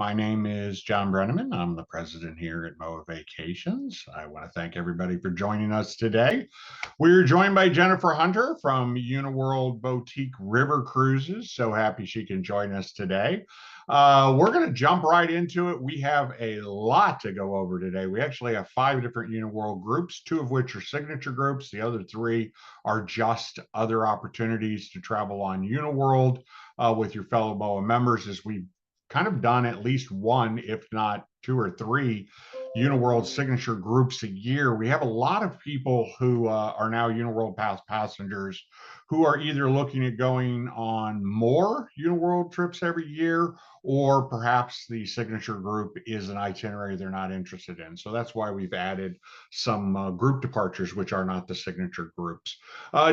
My name is Jon Brenneman. I'm the president here at MOAA Vacations. I want to thank everybody for joining us today. We're joined by Jennifer Hunter from Uniworld Boutique River Cruises. So happy she can join us today. We're going to jump right into it. We have a lot to go over today. We actually have 5 different Uniworld groups, 2 of which are signature groups. The other 3 are just other opportunities to travel on Uniworld with your fellow MOAA members, as we've kind of done at least 1, if not 2 or 3 Uniworld signature groups a year. We have a lot of people who are now Uniworld Pass passengers who are either looking at going on more Uniworld trips every year, or perhaps the signature group is an itinerary they're not interested in. So that's why we've added some group departures, which are not the signature groups.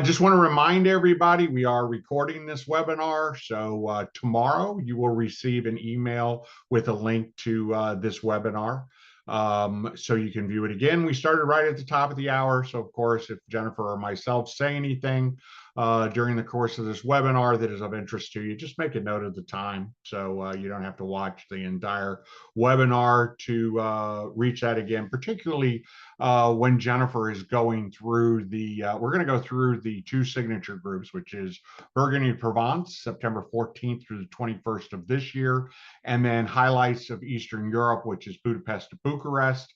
Just want to remind everybody, we are recording this webinar. So tomorrow you will receive an email with a link to this webinar. So you can view it again. We started right at the top of the hour. So of course, if Jennifer or myself say anything during the course of this webinar that is of interest to you, just make a note of the time. So you don't have to watch the entire webinar to reach that again, particularly when Jennifer is going through we're going to go through the 2 signature groups, which is Burgundy Provence, September 14th through the 21st of this year, and then highlights of Eastern Europe, which is Budapest to Bucharest,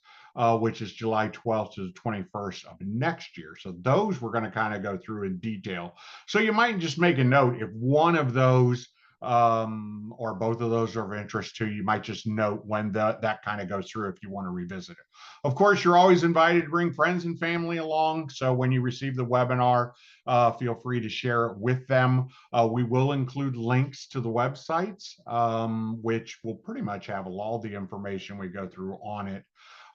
which is July 12th to the 21st of next year. So those we're going to kind of go through in detail. So you might just make a note if one of those or both of those are of interest to you. You might just note when that kind of goes through if you want to revisit it. Of course, you're always invited to bring friends and family along. So when you receive the webinar, feel free to share it with them. We will include links to the websites, which will pretty much have all the information we go through on it.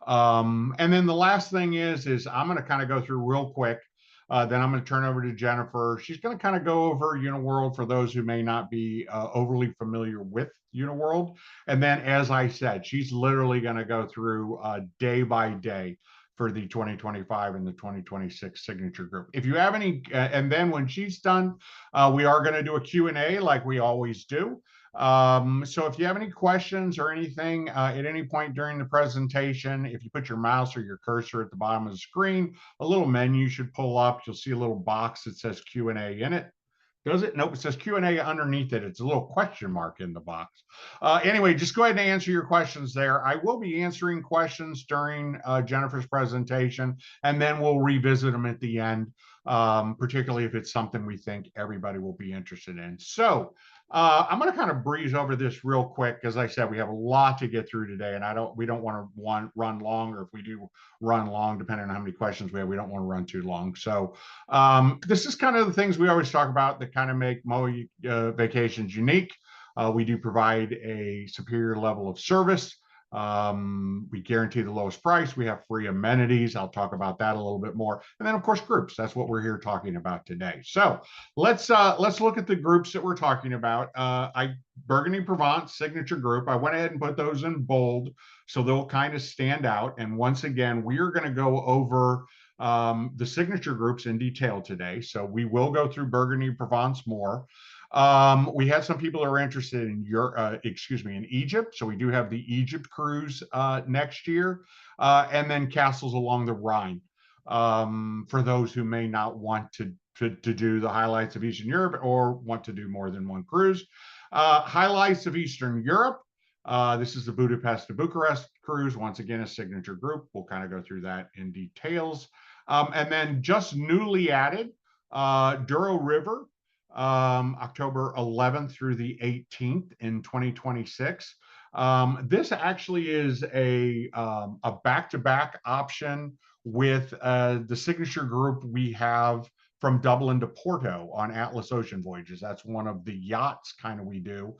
And then the last thing is I'm going to kind of go through real quick. Then I'm going to turn over to Jennifer. She's going to kind of go over Uniworld for those who may not be overly familiar with Uniworld. And then, as I said, she's literally going to go through day by day for the 2025 and the 2026 signature group. If you have any, and then when she's done, we are going to do a Q&A like we always do. So if you have any questions or anything at any point during the presentation, if you put your mouse or your cursor at the bottom of the screen, a little menu should pull up. You'll see a little box that says Q&A in it. Does it? Nope, it says Q&A underneath it. It's a little question mark in the box. Anyway, just go ahead and answer your questions there. I will be answering questions during Jennifer's presentation, and then we'll revisit them at the end, particularly if it's something we think everybody will be interested in. So I'm going to kind of breeze over this real quick. As I said, we have a lot to get through today, and we don't want to run long, or if we do run long, depending on how many questions we have, we don't want to run too long. So this is kind of the things we always talk about that kind of make MOAA Vacations unique. We do provide a superior level of service. We guarantee the lowest price. We have free amenities. I'll talk about that a little bit more. And then of course, groups. That's what we're here talking about today. So let's look at the groups that we're talking about. Burgundy Provence signature group. I went ahead and put those in bold so they'll kind of stand out. And once again, we are going to go over the signature groups in detail today. So we will go through Burgundy Provence more. We had some people who are interested in in Egypt. So we do have the Egypt cruise next year, and then castles along the Rhine. For those who may not want to do the highlights of Eastern Europe or want to do more than one cruise. Highlights of Eastern Europe. This is the Budapest to Bucharest cruise. Once again, a signature group. We'll kind of go through that in details. And then just newly added, Douro River, October 11th through the 18th in 2026. This actually is a back-to-back option with the signature group we have from Dublin to Porto on Atlas Ocean voyages. That's one of the yachts kind of we do.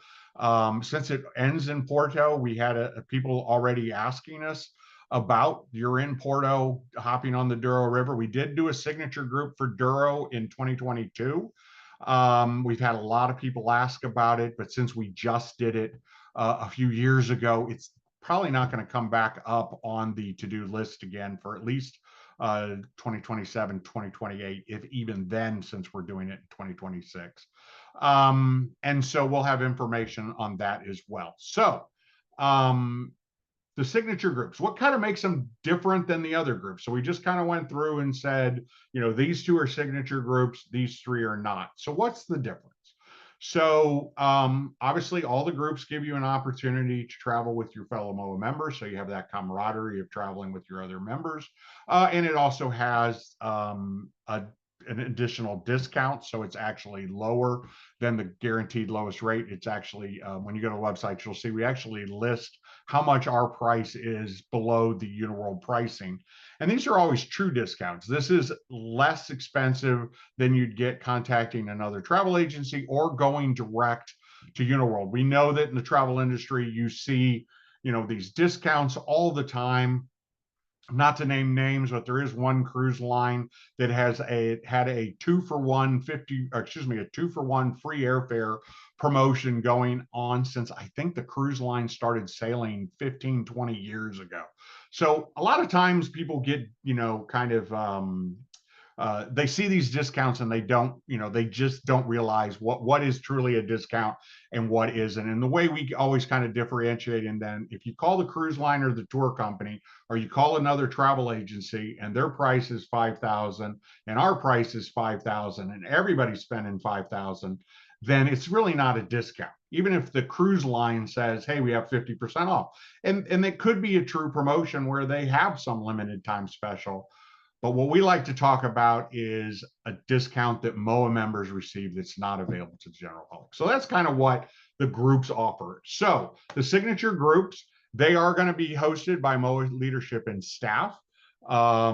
Since it ends in Porto, we had people already asking us about, you're in Porto, hopping on the Douro River. We did do a signature group for Douro in 2022. We've had a lot of people ask about it, but since we just did it a few years ago, it's probably not going to come back up on the to-do list again for at least 2027, 2028, if even then, since we're doing it in 2026. And so we'll have information on that as well. So the signature groups, what kind of makes them different than the other groups? So we just kind of went through and said, these two are signature groups, these three are not. So what's the difference? So obviously all the groups give you an opportunity to travel with your fellow MOAA members. So you have that camaraderie of traveling with your other members. And it also has an additional discount. So it's actually lower than the guaranteed lowest rate. It's actually, when you go to the website, you'll see we actually list how much our price is below the Uniworld pricing. And these are always true discounts. This is less expensive than you'd get contacting another travel agency or going direct to Uniworld. We know that in the travel industry, you see, these discounts all the time. Not to name names, but there is one cruise line that had a 2-for-1 a 2-for-1 free airfare promotion going on since I think the cruise line started sailing 15, 20 years ago. So a lot of times people get, kind of they see these discounts and they just don't realize what is truly a discount and what isn't. And the way we always kind of differentiate, and then if you call the cruise line or the tour company, or you call another travel agency and their price is 5,000 and our price is 5,000 and everybody's spending 5,000, then it's really not a discount. Even if the cruise line says, hey, we have 50% off. And it could be a true promotion where they have some limited time special. But what we like to talk about is a discount that MOAA members receive that's not available to the general public. So that's kind of what the groups offer. So the signature groups, they are going to be hosted by MOAA leadership and staff. A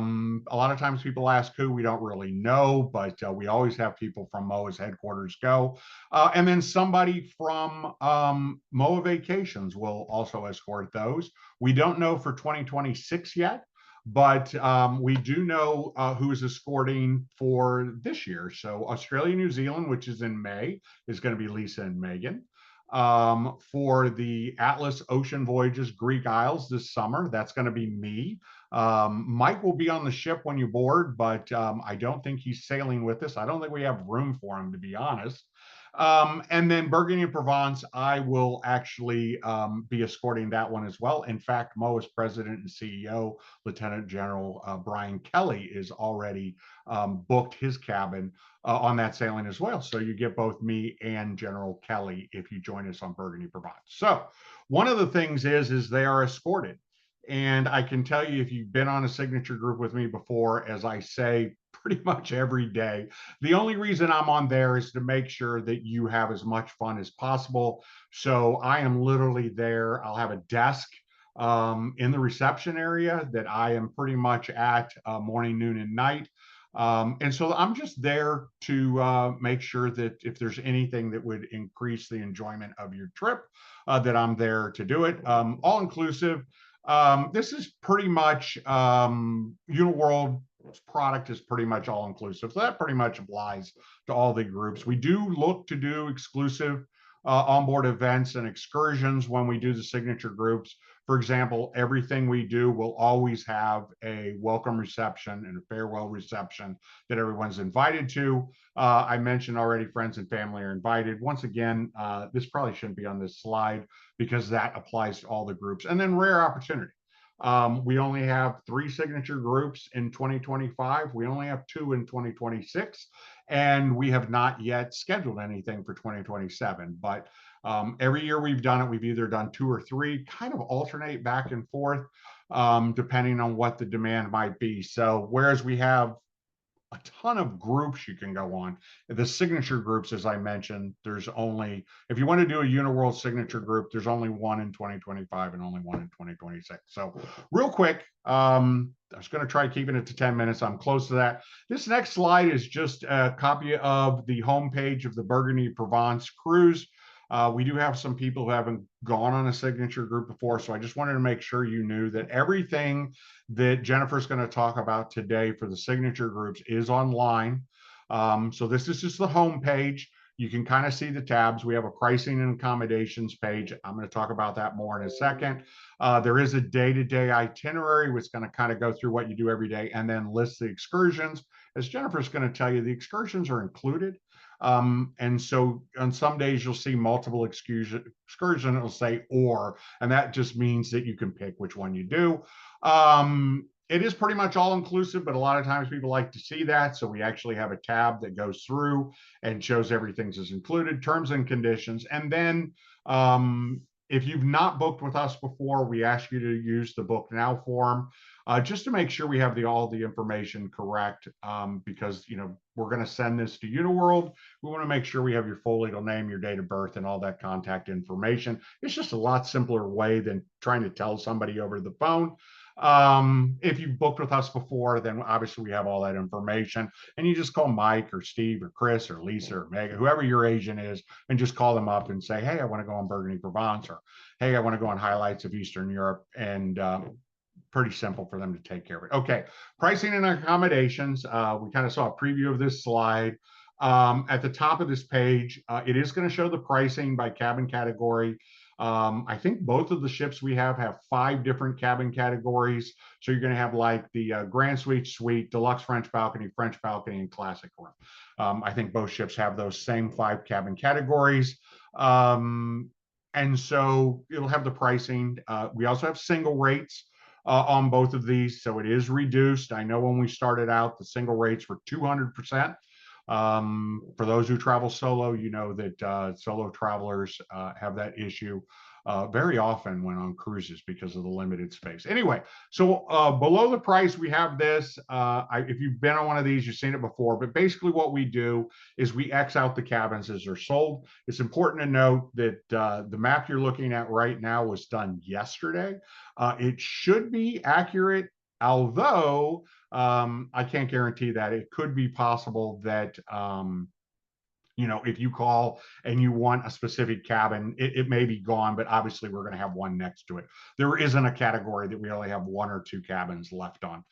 lot of times people ask who, we don't really know, but we always have people from MOAA's headquarters go. And then somebody from MOAA Vacations will also escort those. We don't know for 2026 yet. But we do know who is escorting for this year. So Australia, New Zealand, which is in May, is going to be Lisa and Megan. For the Atlas Ocean Voyages Greek Isles this summer, that's going to be me. Mike will be on the ship when you board, but I don't think he's sailing with us. I don't think we have room for him, to be honest. And then Burgundy and Provence, I will actually be escorting that one as well. In fact, MOAA's president and CEO, Lieutenant General Brian Kelly, is already booked his cabin on that sailing as well. So you get both me and General Kelly if you join us on Burgundy Provence. So one of the things is they are escorted. And I can tell you, if you've been on a signature group with me before, as I say pretty much every day, the only reason I'm on there is to make sure that you have as much fun as possible. So I am literally there. I'll have a desk in the reception area that I am pretty much at morning, noon, and night. And so I'm just there to make sure that if there's anything that would increase the enjoyment of your trip, that I'm there to do it. All inclusive. This is pretty much Uniworld product is pretty much all inclusive. So that pretty much applies to all the groups. We do look to do exclusive onboard events and excursions when we do the signature groups. For example, everything we do will always have a welcome reception and a farewell reception that everyone's invited to. I mentioned already friends and family are invited. Once again, this probably shouldn't be on this slide because that applies to all the groups. And then rare opportunity. We only have 3 signature groups in 2025. We only have 2 in 2026, and we have not yet scheduled anything for 2027. But every year we've done it, we've either done 2 or 3, kind of alternate back and forth, depending on what the demand might be. So whereas we have a ton of groups you can go on. The signature groups, as I mentioned, there's only, if you want to do a Uniworld signature group, there's only 1 in 2025 and only 1 in 2026. So real quick, I was going to try keeping it to 10 minutes. I'm close to that. This next slide is just a copy of the homepage of the Burgundy Provence cruise. We do have some people who haven't gone on a signature group before, so I just wanted to make sure you knew that everything that Jennifer's going to talk about today for the signature groups is online. So this is just the home page. You can kind of see the tabs. We have a pricing and accommodations page. I'm going to talk about that more in a second. There is a day-to-day itinerary, which is going to kind of go through what you do every day and then list the excursions. As Jennifer's going to tell you, the excursions are included. And so on some days you'll see multiple excursion, it'll say or, and that just means that you can pick which one you do. It is pretty much all inclusive, but a lot of times people like to see that. So we actually have a tab that goes through and shows everything's is included, terms and conditions. And then if you've not booked with us before, we ask you to use the book now form just to make sure we have all the information correct, because we're going to send this to Uniworld. We want to make sure we have your full legal name, your date of birth, and all that contact information. It's just a lot simpler way than trying to tell somebody over the phone. If you've booked with us before, then obviously we have all that information, and you just call Mike or Steve or Chris or Lisa or Megan, whoever your agent is, and just call them up and say, hey, I want to go on Burgundy Provence, or hey, I want to go on highlights of Eastern Europe. And pretty simple for them to take care of it. Okay, pricing and accommodations. We kind of saw a preview of this slide. At the top of this page, it is going to show the pricing by cabin category. I think both of the ships we have 5 different cabin categories. So you're going to have like the Grand Suite, Deluxe French Balcony, and Classic Room. I think both ships have those same 5 cabin categories. And so it'll have the pricing. We also have single rates on both of these. So it is reduced. I know when we started out, the single rates were 200%. For those who travel solo, you know that solo travelers have that issue very often when on cruises because of the limited space. Anyway, so below the price, we have this. If you've been on one of these, you've seen it before, but basically what we do is we X out the cabins as they're sold. It's important to note that the map you're looking at right now was done yesterday. It should be accurate, although I can't guarantee that. It could be possible that if you call and you want a specific cabin, it may be gone, but obviously we're going to have one next to it. There isn't a category that we only have 1 or 2 cabins left on.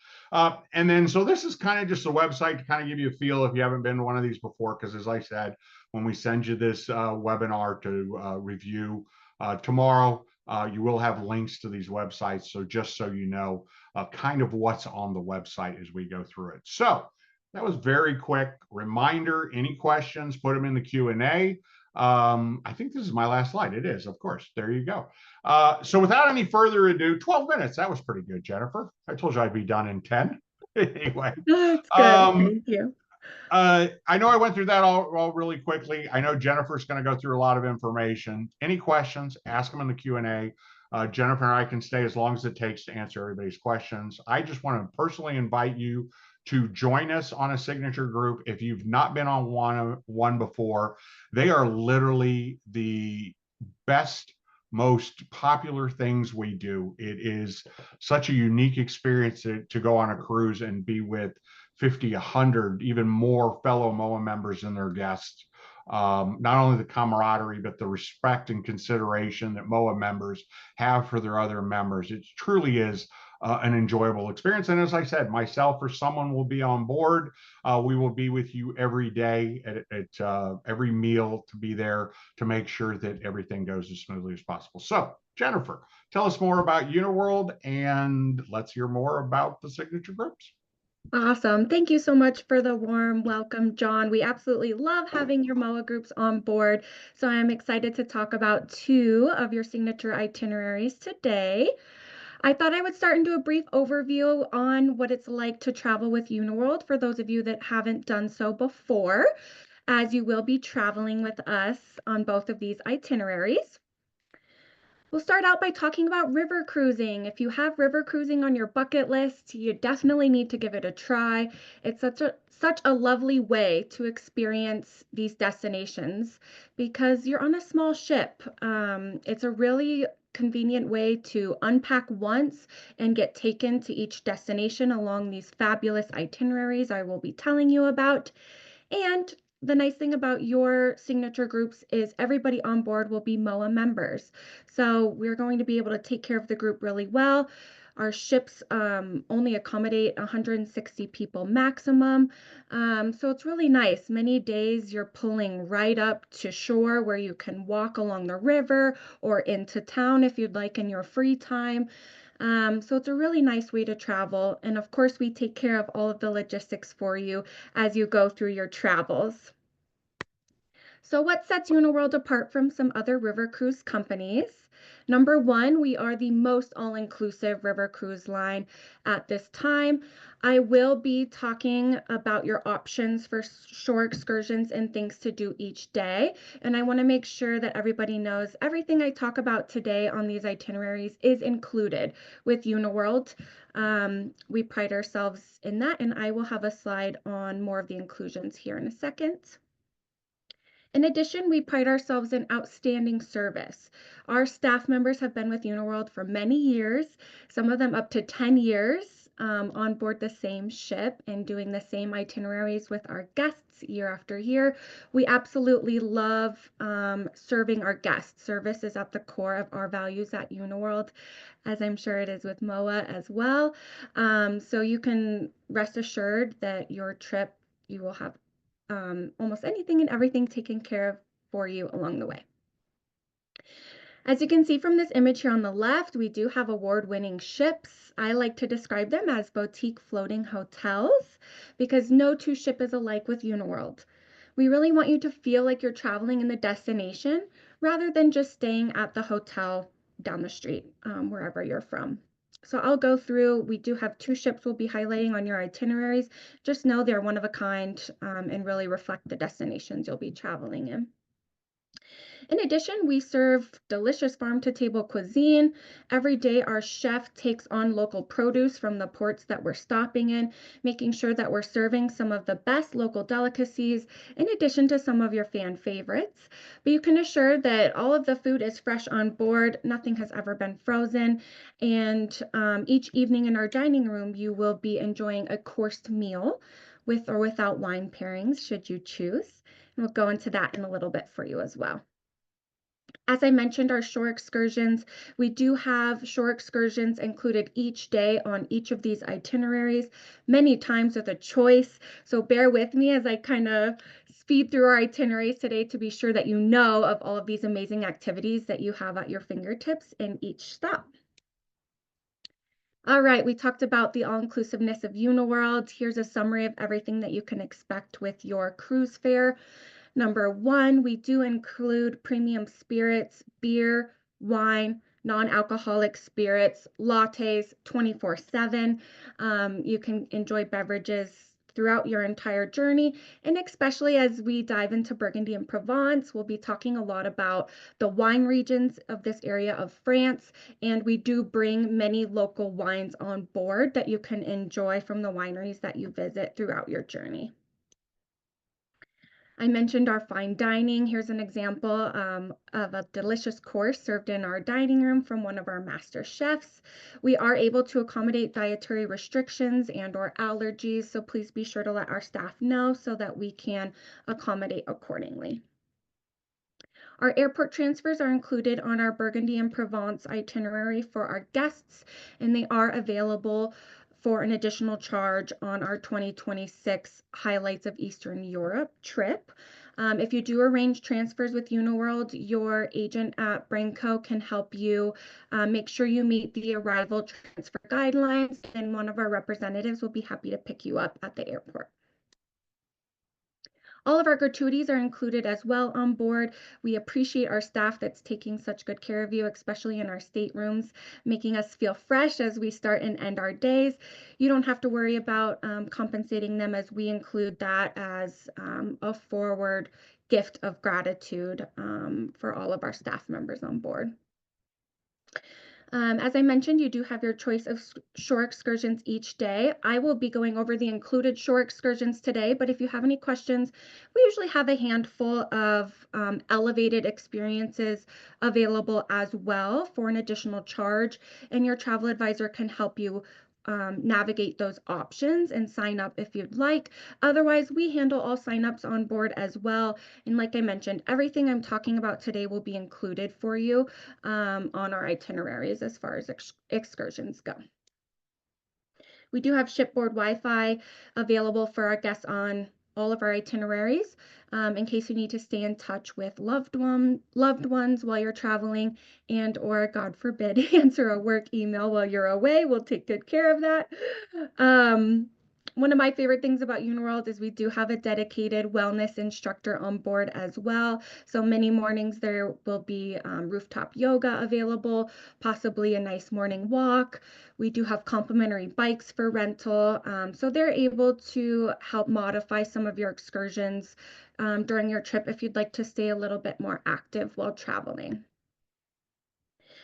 And then, so this is kind of just a website to kind of give you a feel if you haven't been to one of these before, because as I said, when we send you this webinar to review tomorrow, you will have links to these websites. So just so you know kind of what's on the website as we go through it. So that was very quick. Reminder, any questions, put them in the Q&A. I think this is my last slide. It is, of course. There you go. So without any further ado, 12 minutes. That was pretty good, Jennifer. I told you I'd be done in 10. Anyway. That's good. Thank you. I know I went through that all really quickly. I know Jennifer's going to go through a lot of information. Any questions, ask them in the Q&A. Jennifer and I can stay as long as it takes to answer everybody's questions. I just want to personally invite you to join us on a signature group. If you've not been on one before, they are literally the best, most popular things we do. It is such a unique experience to go on a cruise and be with 50, 100, even more fellow MOAA members and their guests. Not only the camaraderie, but the respect and consideration that MOAA members have for their other members. It truly is an enjoyable experience. And as I said, myself or someone will be on board. We will be with you every day at every meal to be there to make sure that everything goes as smoothly as possible. So, Jennifer, tell us more about Uniworld, and let's hear more about the signature groups. Awesome. Thank you so much for the warm welcome, Jon. We absolutely love having your MOAA groups on board. So I'm excited to talk about 2 of your signature itineraries today. I thought I would start and do a brief overview on what it's like to travel with Uniworld for those of you that haven't done so before, as you will be traveling with us on both of these itineraries. We'll start out by talking about river cruising. If you have river cruising on your bucket list, you definitely need to give it a try. It's such a lovely way to experience these destinations because you're on a small ship. It's a really convenient way to unpack once and get taken to each destination along these fabulous itineraries I will be telling you about. And the nice thing about your signature groups is everybody on board will be MOAA members. So we're going to be able to take care of the group really well. Our ships only accommodate 160 people maximum. So it's really nice. Many days you're pulling right up to shore where you can walk along the river or into town if you'd like in your free time. So it's a really nice way to travel. And of course, we take care of all of the logistics for you as you go through your travels. So, what sets Uniworld apart from some other river cruise companies? Number one, we are the most all inclusive river cruise line at this time. I will be talking about your options for shore excursions and things to do each day. And I want to make sure that everybody knows everything I talk about today on these itineraries is included with Uniworld. We pride ourselves in that, and I will have a slide on more of the inclusions here in a second. In addition, we pride ourselves in outstanding service. Our staff members have been with Uniworld for many years, some of them up to 10 years on board the same ship and doing the same itineraries with our guests year after year. We absolutely love serving our guests. Service is at the core of our values at Uniworld, as I'm sure it is with MOAA as well. So you can rest assured that your trip, you will have almost anything and everything taken care of for you along the way. As you can see from this image here on the left, we do have award-winning ships. I like to describe them as boutique floating hotels because no two ship is alike with Uniworld. We really want you to feel like you're traveling in the destination rather than just staying at the hotel down the street, wherever you're from. So I'll go through, we do have two ships we'll be highlighting on your itineraries. Just know they're one of a kind and really reflect the destinations you'll be traveling in. In addition, we serve delicious farm-to-table cuisine. Every day, our chef takes on local produce from the ports that we're stopping in, making sure that we're serving some of the best local delicacies, in addition to some of your fan favorites. But you can assure that all of the food is fresh on board. Nothing has ever been frozen. And each evening in our dining room, you will be enjoying a coursed meal with or without wine pairings, should you choose. And we'll go into that in a little bit for you as well. As I mentioned, our shore excursions, we do have shore excursions included each day on each of these itineraries, many times with a choice. So bear with me as I kind of speed through our itineraries today to be sure that you know of all of these amazing activities that you have at your fingertips in each stop. All right, we talked about the all-inclusiveness of Uniworld. Here's a summary of everything that you can expect with your cruise fare. Number one, we do include premium spirits, beer, wine, non-alcoholic spirits, lattes 24/7. You can enjoy beverages throughout your entire journey. And especially as we dive into Burgundy and Provence, we'll be talking a lot about the wine regions of this area of France. And we do bring many local wines on board that you can enjoy from the wineries that you visit throughout your journey. I mentioned our fine dining. Here's an example of a delicious course served in our dining room from one of our master chefs. We are able to accommodate dietary restrictions and or allergies, so please be sure to let our staff know so that we can accommodate accordingly. Our airport transfers are included on our Burgundy and Provence itinerary for our guests, and they are available for an additional charge on our 2026 Highlights of Eastern Europe trip. If you do arrange transfers with Uniworld, your agent at Branco can help you make sure you meet the arrival transfer guidelines, and one of our representatives will be happy to pick you up at the airport. All of our gratuities are included as well on board. We appreciate our staff that's taking such good care of you, especially in our staterooms, making us feel fresh as we start and end our days. You don't have to worry about compensating them, as we include that as a forward gift of gratitude for all of our staff members on board. As I mentioned, you do have your choice of shore excursions each day. I will be going over the included shore excursions today, but if you have any questions, we usually have a handful of elevated experiences available as well for an additional charge, and your travel advisor can help you navigate those options and sign up if you'd like. Otherwise, we handle all signups on board as well. And like I mentioned, everything I'm talking about today will be included for you on our itineraries as far as excursions go. We do have shipboard Wi-Fi available for our guests on all of our itineraries in case you need to stay in touch with loved ones while you're traveling, and or God forbid answer a work email while you're away. We'll take good care of that. One of my favorite things about Uniworld is we do have a dedicated wellness instructor on board as well. So many mornings there will be rooftop yoga available, possibly a nice morning walk. We do have complimentary bikes for rental. So they're able to help modify some of your excursions during your trip if you'd like to stay a little bit more active while traveling.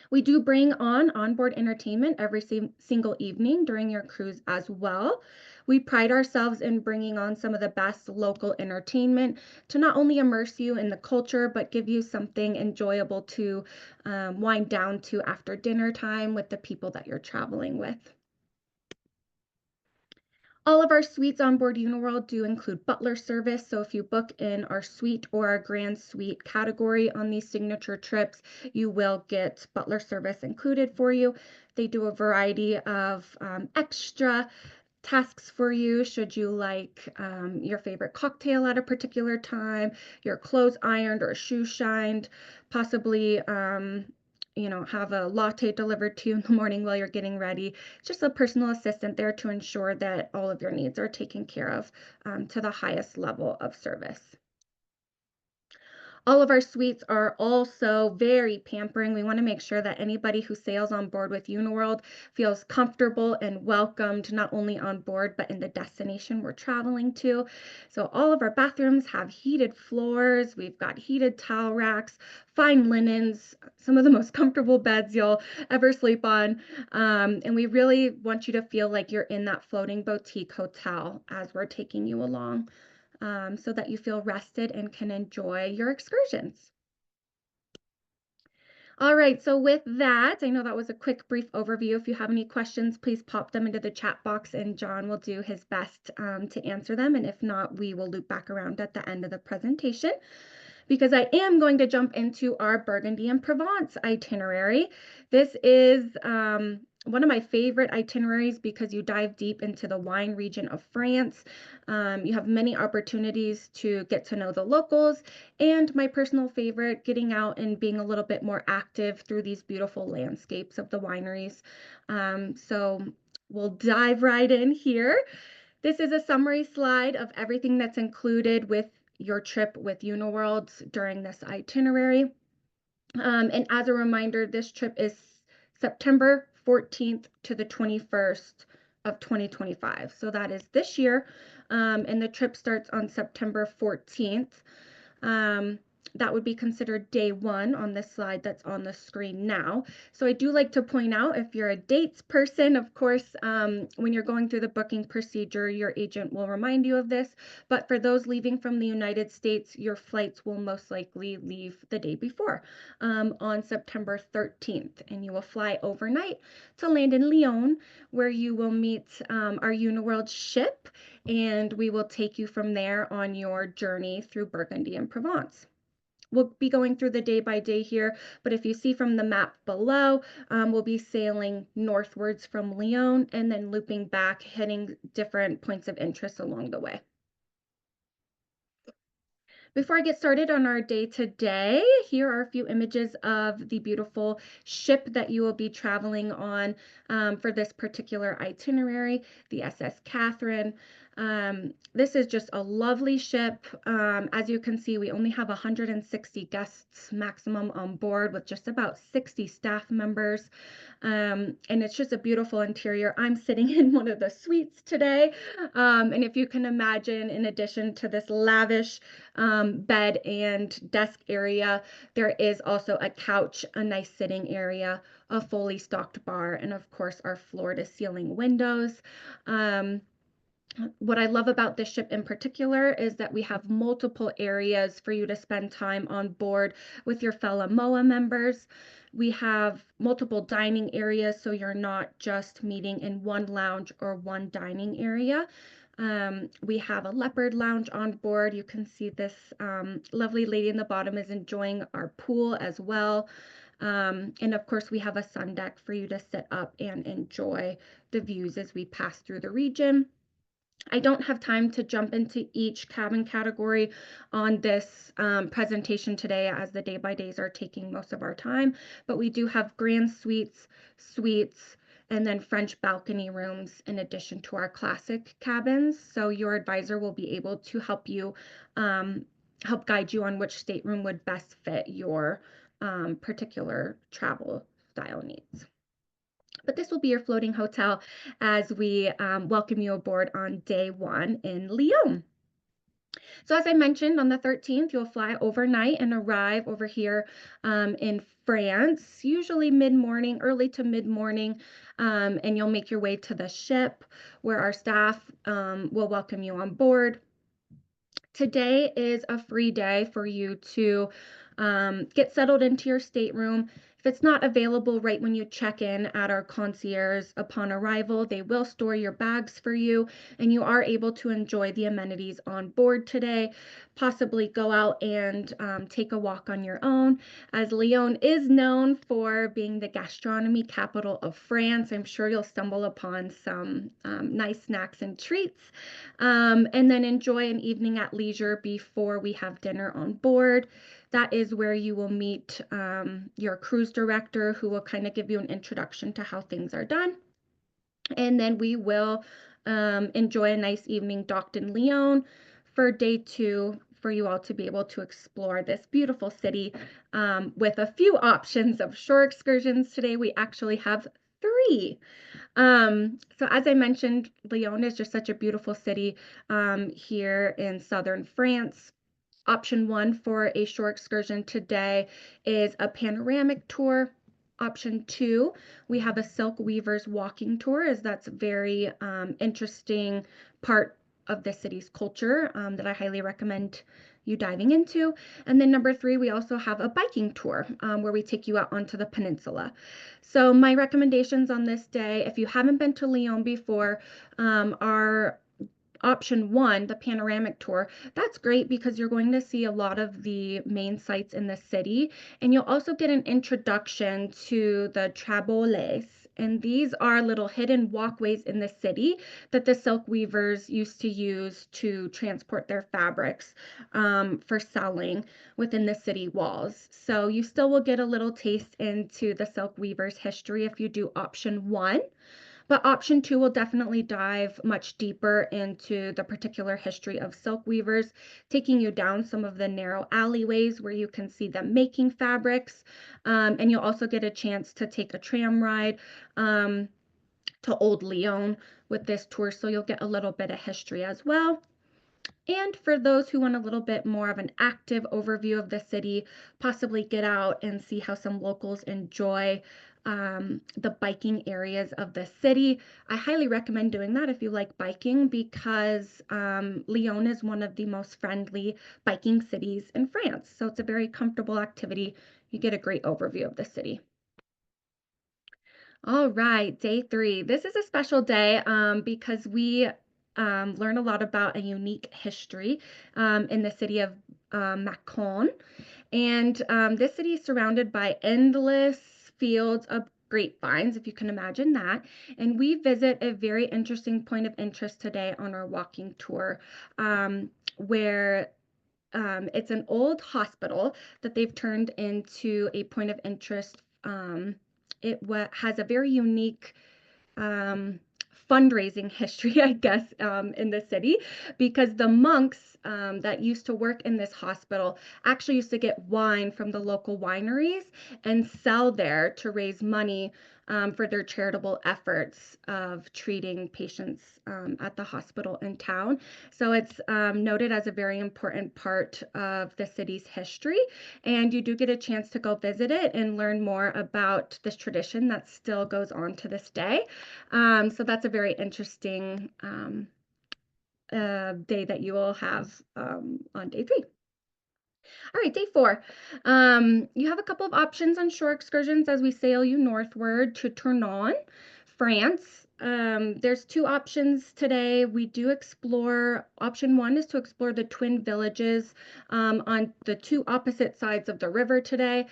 We do bring on onboard entertainment every single evening during your cruise as well. We pride ourselves in bringing on some of the best local entertainment to not only immerse you in the culture, but give you something enjoyable to wind down to after dinner time with the people that you're traveling with. All of our suites on board Uniworld do include butler service, so if you book in our suite or our grand suite category on these signature trips, you will get butler service included for you. They do a variety of extra tasks for you should you like your favorite cocktail at a particular time, your clothes ironed or shoes shined, possibly have a latte delivered to you in the morning while you're getting ready. Just a personal assistant there to ensure that all of your needs are taken care of to the highest level of service. All of our suites are also very pampering. We want to make sure that anybody who sails on board with Uniworld feels comfortable and welcomed, not only on board, but in the destination we're traveling to. So all of our bathrooms have heated floors. We've got heated towel racks, fine linens, some of the most comfortable beds you'll ever sleep on. And we really want you to feel like you're in that floating boutique hotel as we're taking you along. So that you feel rested and can enjoy your excursions. All right, so with that, I know that was a quick, brief overview. If you have any questions, please pop them into the chat box and John will do his best to answer them. And if not, we will loop back around at the end of the presentation, because I am going to jump into our Burgundy and Provence itinerary. This is one of my favorite itineraries because you dive deep into the wine region of France. You have many opportunities to get to know the locals, and my personal favorite, getting out and being a little bit more active through these beautiful landscapes of the wineries. So we'll dive right in here. This is a summary slide of everything that's included with your trip with Uniworld during this itinerary. And as a reminder, this trip is September 14th to the 21st of 2025. So that is this year. And the trip starts on September 14th. That would be considered day one on this slide that's on the screen now. So I do like to point out, if you're a dates person, of course, when you're going through the booking procedure, your agent will remind you of this. But for those leaving from the United States, your flights will most likely leave the day before, on September 13th. And you will fly overnight to land in Lyon, where you will meet our Uniworld ship, and we will take you from there on your journey through Burgundy and Provence. We'll be going through the day by day here, but if you see from the map below, we'll be sailing northwards from Lyon and then looping back, hitting different points of interest along the way. Before I get started on our day today, here are a few images of the beautiful ship that you will be traveling on for this particular itinerary, the SS Catherine. This is just a lovely ship. As you can see, we only have 160 guests maximum on board with just about 60 staff members. And it's just a beautiful interior. I'm sitting in one of the suites today. And if you can imagine, in addition to this lavish bed and desk area, there is also a couch, a nice sitting area, a fully stocked bar, and of course our floor to ceiling windows. What I love about this ship in particular is that we have multiple areas for you to spend time on board with your fellow MOAA members. We have multiple dining areas, so you're not just meeting in one lounge or one dining area. We have a leopard lounge on board. You can see this lovely lady in the bottom is enjoying our pool as well. And of course, we have a sun deck for you to sit up and enjoy the views as we pass through the region. I don't have time to jump into each cabin category on this presentation today, as the day-by-days are taking most of our time, but we do have grand suites, and then French balcony rooms in addition to our classic cabins. So your advisor will be able to help you help guide you on which stateroom would best fit your particular travel style needs. But this will be your floating hotel as we welcome you aboard on day 1 in Lyon. So as I mentioned, on the 13th, you'll fly overnight and arrive over here in France, usually mid-morning, early to mid-morning, and you'll make your way to the ship where our staff will welcome you on board. Today is a free day for you to get settled into your stateroom. If it's not available right when you check in at our concierge upon arrival, they will store your bags for you, and you are able to enjoy the amenities on board today, possibly go out and take a walk on your own. As Lyon is known for being the gastronomy capital of France, I'm sure you'll stumble upon some nice snacks and treats, and then enjoy an evening at leisure before we have dinner on board. That is where you will meet your cruise director, who will kind of give you an introduction to how things are done. And then we will enjoy a nice evening docked in Lyon for day 2, for you all to be able to explore this beautiful city with a few options of shore excursions. Today we actually have 3. So as I mentioned, Lyon is just such a beautiful city here in southern France. Option 1 for a shore excursion today is a panoramic tour. Option 2, we have a silk weavers walking tour, as that's a very interesting part of the city's culture that I highly recommend you diving into. And then number 3, we also have a biking tour where we take you out onto the peninsula. So my recommendations on this day, if you haven't been to Lyon before, are option 1, the panoramic tour. That's great because you're going to see a lot of the main sites in the city, and you'll also get an introduction to the traboles. And these are little hidden walkways in the city that the silk weavers used to use to transport their fabrics for selling within the city walls. So you still will get a little taste into the silk weavers' history if you do option 1. But option 2 will definitely dive much deeper into the particular history of silk weavers, taking you down some of the narrow alleyways where you can see them making fabrics. And you'll also get a chance to take a tram ride to Old Lyon with this tour, so you'll get a little bit of history as well. And for those who want a little bit more of an active overview of the city, possibly get out and see how some locals enjoy the biking areas of the city. I highly recommend doing that if you like biking, because Lyon is one of the most friendly biking cities in France. So it's a very comfortable activity. You get a great overview of the city. All right, day 3. This is a special day because we learn a lot about a unique history in the city of Macon. And this city is surrounded by endless fields of grapevines, if you can imagine that. And we visit a very interesting point of interest today on our walking tour, where it's an old hospital that they've turned into a point of interest. It has a very unique um, fundraising history, I guess, in the city, because the monks that used to work in this hospital actually used to get wine from the local wineries and sell there to raise money for their charitable efforts of treating patients at the hospital in town. So it's noted as a very important part of the city's history, and you do get a chance to go visit it and learn more about this tradition that still goes on to this day. So that's a very interesting day that you will have on day 3. All right, day 4. You have a couple of options on shore excursions as we sail you northward to Tournon, France. There's 2 options today. We do explore, option 1 is to explore the twin villages on the 2 opposite sides of the river today.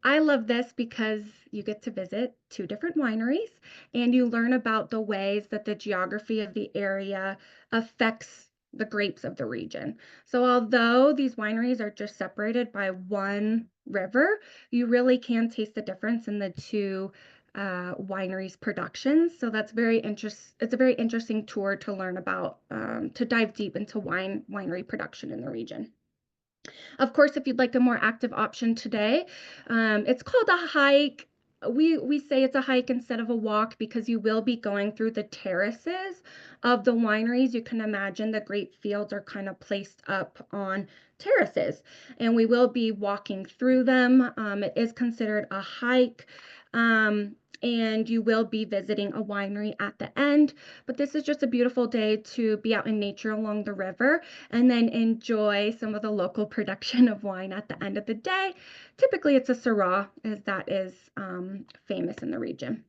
I love this because you get to visit 2 different wineries and you learn about the ways that the geography of the area affects the grapes of the region. So although these wineries are just separated by one river, you really can taste the difference in the 2 wineries productions. So that's it's a very interesting tour to learn about, to dive deep into winery production in the region. Of course, if you'd like a more active option today, it's called a hike. We say it's a hike instead of a walk because you will be going through the terraces of the wineries. You can imagine the grape fields are kind of placed up on terraces, and we will be walking through them. It is considered a hike. And you will be visiting a winery at the end, but this is just a beautiful day to be out in nature along the river and then enjoy some of the local production of wine at the end of the day. Typically, it's a Syrah, as that is famous in the region.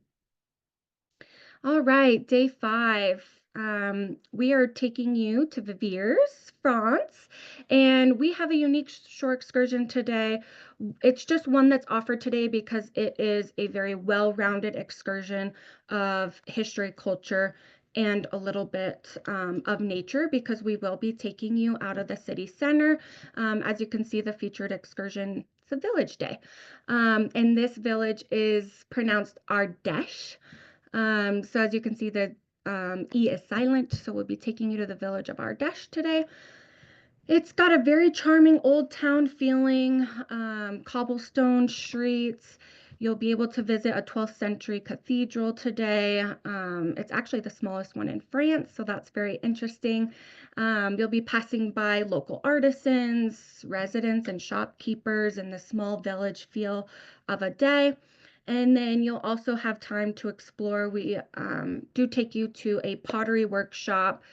All right, day 5. We are taking you to Viviers, France, and we have a unique shore excursion today. It's just one that's offered today because it is a very well-rounded excursion of history, culture, and a little bit of nature because we will be taking you out of the city center. As you can see, the featured excursion, it's a village day. And this village is pronounced Ardèche. So as you can see, the E is silent, so we'll be taking you to the village of Ardèche today. It's got a very charming old town feeling, cobblestone streets. You'll be able to visit a 12th century cathedral today. It's actually the smallest one in France, so that's very interesting. You'll be passing by local artisans, residents, and shopkeepers in the small village feel of a day. And then you'll also have time to explore. We do take you to a pottery workshop.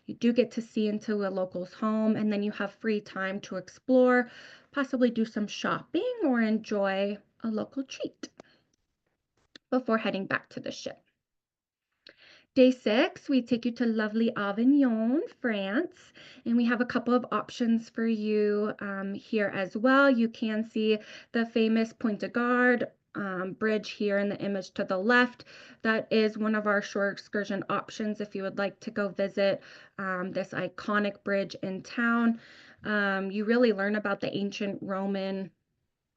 You do get to see into a local's home, and then you have free time to explore, possibly do some shopping or enjoy a local treat before heading back to the ship. Day 6, we take you to lovely Avignon, France, and we have a couple of options for you here as well. You can see the famous Pointe de Garde bridge here in the image to the left. That is one of our shore excursion options if you would like to go visit this iconic bridge in town. You really learn about the ancient Roman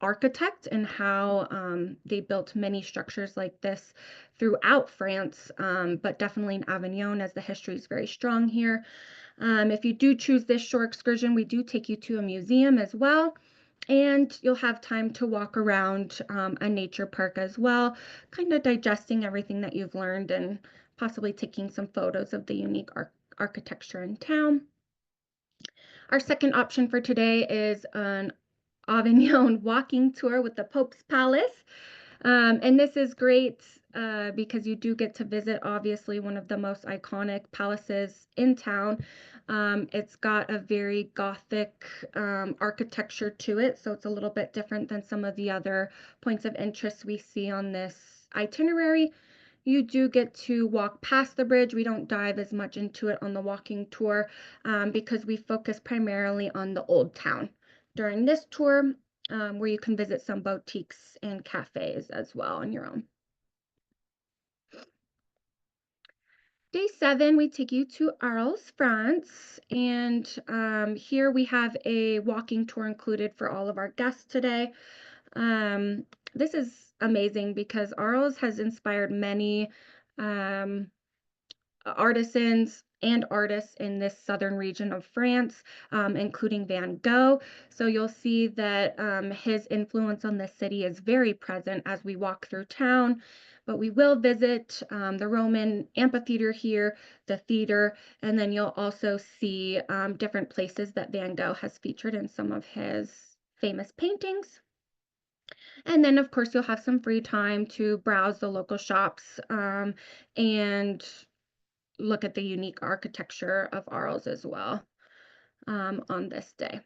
architect and how they built many structures like this throughout France, but definitely in Avignon as the history is very strong here. If you do choose this shore excursion, we do take you to a museum as well, and you'll have time to walk around a nature park as well, kind of digesting everything that you've learned and possibly taking some photos of the unique architecture in town. Our second option for today is an Avignon walking tour with the Pope's Palace. And this is great because you do get to visit, obviously, one of the most iconic palaces in town. It's got a very Gothic architecture to it, so it's a little bit different than some of the other points of interest we see on this itinerary. You do get to walk past the bridge. We don't dive as much into it on the walking tour because we focus primarily on the old town during this tour, where you can visit some boutiques and cafes as well on your own. Day 7, we take you to Arles, France, and here we have a walking tour included for all of our guests today. This is amazing because Arles has inspired many artisans and artists in this southern region of France, including Van Gogh. So you'll see that his influence on the city is very present as we walk through town. But we will visit the Roman amphitheater here, the theater, and then you'll also see different places that Van Gogh has featured in some of his famous paintings. And then, of course, you'll have some free time to browse the local shops and look at the unique architecture of Arles as well on this day.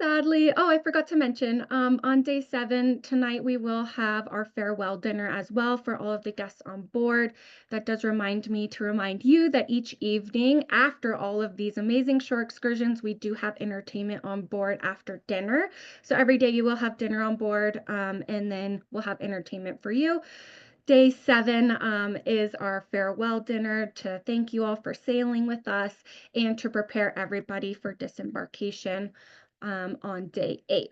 Sadly, oh, I forgot to mention, on day 7 tonight, we will have our farewell dinner as well for all of the guests on board. That does remind me to remind you that each evening after all of these amazing shore excursions, we do have entertainment on board after dinner. So every day you will have dinner on board, and then we'll have entertainment for you. Day 7 is our farewell dinner to thank you all for sailing with us and to prepare everybody for disembarkation on day 8.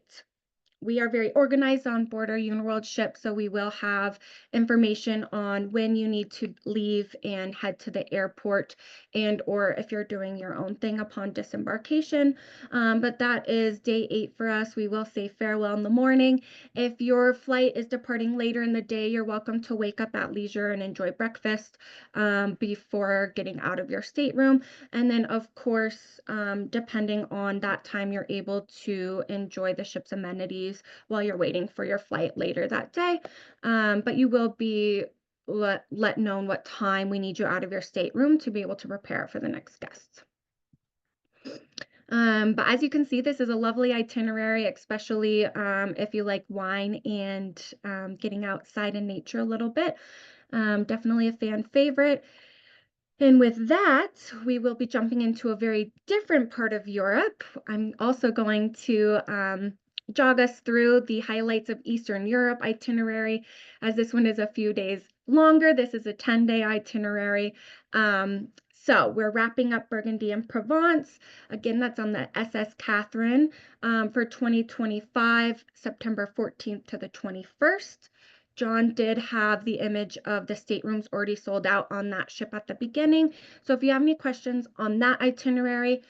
we are very organized on board our Uniworld ship, so we will have information on when you need to leave and head to the airport, and or if you're doing your own thing upon disembarkation. But that is day 8 for us. We will say farewell in the morning. If your flight is departing later in the day, you're welcome to wake up at leisure and enjoy breakfast before getting out of your stateroom. And then, of course, depending on that time, you're able to enjoy the ship's amenities while you're waiting for your flight later that day. But you will be let known what time we need you out of your stateroom to be able to prepare for the next guests. But as you can see, this is a lovely itinerary, especially if you like wine and getting outside in nature a little bit. Definitely a fan favorite. And with that, we will be jumping into a very different part of Europe. I'm also going to jog us through the highlights of Eastern Europe itinerary, as this one is a few days longer. This is a 10-day itinerary. So we're wrapping up Burgundy and Provence. Again, that's on the SS Catherine for 2025, September 14th to the 21st. Jon did have the image of the staterooms already sold out on that ship at the beginning. So if you have any questions on that itinerary,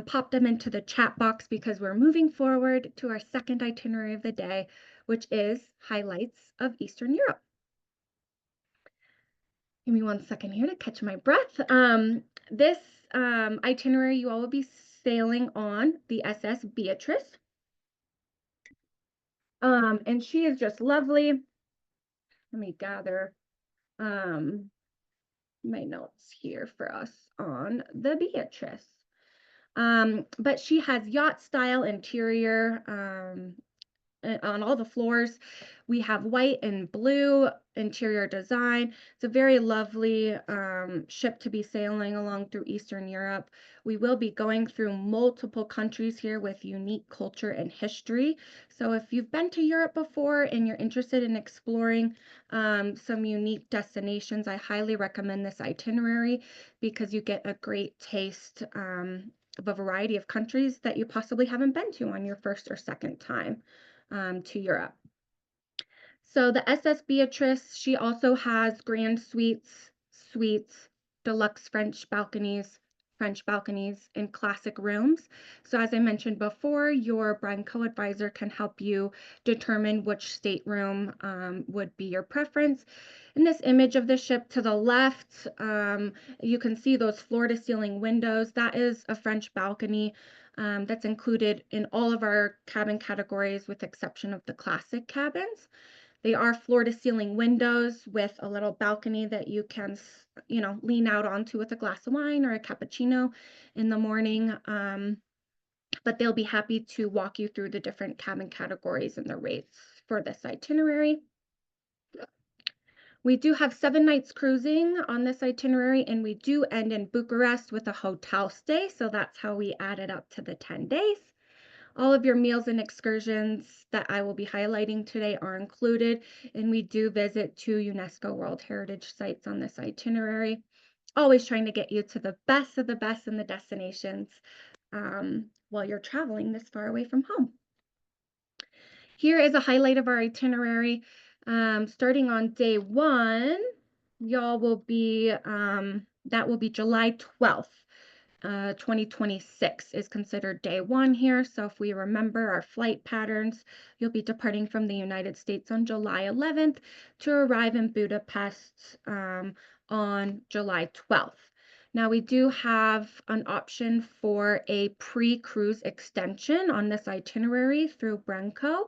pop them into the chat box, because we're moving forward to our second itinerary of the day, which is highlights of Eastern Europe. Give me 1 second here to catch my breath. This itinerary, you all will be sailing on the SS Beatrice. And she is just lovely. Let me gather my notes here for us on the Beatrice. But she has yacht style interior on all the floors. We have white and blue interior design. It's a very lovely ship to be sailing along through Eastern Europe. We will be going through multiple countries here with unique culture and history. So if you've been to Europe before and you're interested in exploring some unique destinations, I highly recommend this itinerary, because you get a great taste of a variety of countries that you possibly haven't been to on your first or second time to Europe. So the SS Beatrice, she also has grand suites, deluxe French balconies, and classic rooms. So as I mentioned before, your bride and co-advisor can help you determine which stateroom would be your preference. In this image of the ship to the left, you can see those floor-to-ceiling windows. That is a French balcony. That's included in all of our cabin categories, with exception of the classic cabins. They are floor-to-ceiling windows with a little balcony that you can, lean out onto with a glass of wine or a cappuccino in the morning. But they'll be happy to walk you through the different cabin categories and the rates for this itinerary. We do have 7 nights cruising on this itinerary, and we do end in Bucharest with a hotel stay. So that's how we added up to the 10 days. All of your meals and excursions that I will be highlighting today are included, and we do visit 2 UNESCO World Heritage sites on this itinerary. Always trying to get you to the best of the best in the destinations while you're traveling this far away from home. Here is a highlight of our itinerary. Starting on day 1, y'all will be, that will be July 12th. 2026 is considered day 1 here. So if we remember our flight patterns, you'll be departing from the United States on July 11th to arrive in Budapest on July 12th. Now we do have an option for a pre-cruise extension on this itinerary through Brenco,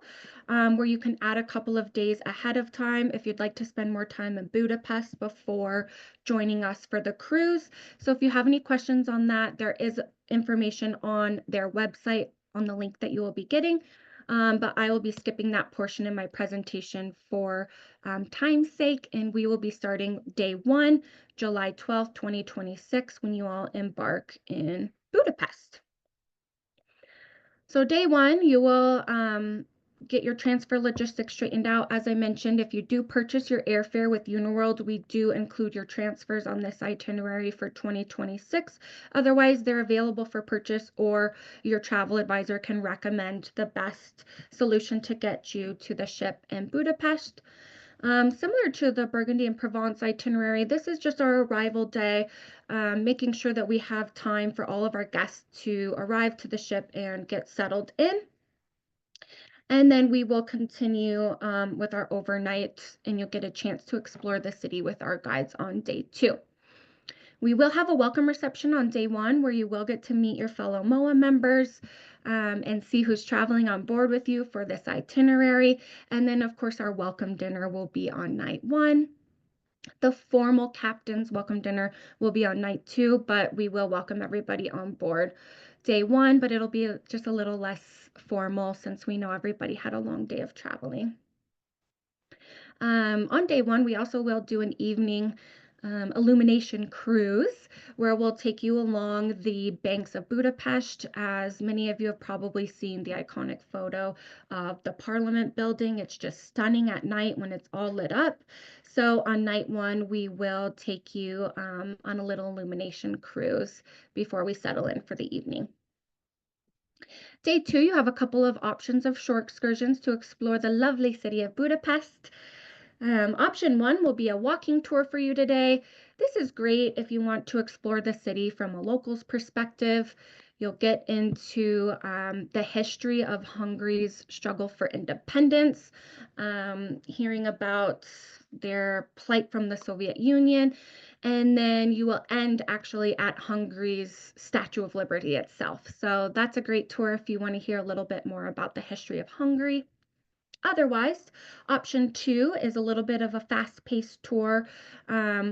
where you can add a couple of days ahead of time if you'd like to spend more time in Budapest before joining us for the cruise. So if you have any questions on that, there is information on their website on the link that you will be getting. But I will be skipping that portion in my presentation for time's sake, and we will be starting day 1, July 12th, 2026, when you all embark in Budapest. So day 1, you will get your transfer logistics straightened out. As I mentioned, if you do purchase your airfare with Uniworld, we do include your transfers on this itinerary for 2026. Otherwise, they're available for purchase, or your travel advisor can recommend the best solution to get you to the ship in Budapest. Similar to the Burgundy and Provence itinerary, this is just our arrival day, making sure that we have time for all of our guests to arrive to the ship and get settled in. And then we will continue with our overnight, and you'll get a chance to explore the city with our guides on day 2. We will have a welcome reception on day 1 where you will get to meet your fellow MOAA members and see who's traveling on board with you for this itinerary. And then, of course, our welcome dinner will be on night 1. The formal captain's welcome dinner will be on night 2, but we will welcome everybody on board day 1, but it'll be just a little less formal since we know everybody had a long day of traveling. On day 1, we also will do an evening illumination cruise where we'll take you along the banks of Budapest. As many of you have probably seen the iconic photo of the Parliament building. It's just stunning at night when it's all lit up. So on night 1, we will take you on a little illumination cruise before we settle in for the evening. Day 2, you have a couple of options of shore excursions to explore the lovely city of Budapest. Option 1 will be a walking tour for you today. This is great if you want to explore the city from a local's perspective. You'll get into the history of Hungary's struggle for independence, hearing about their plight from the Soviet Union, and then you will end actually at Hungary's Statue of Liberty itself. So that's a great tour if you want to hear a little bit more about the history of Hungary. Otherwise, option 2 is a little bit of a fast-paced tour.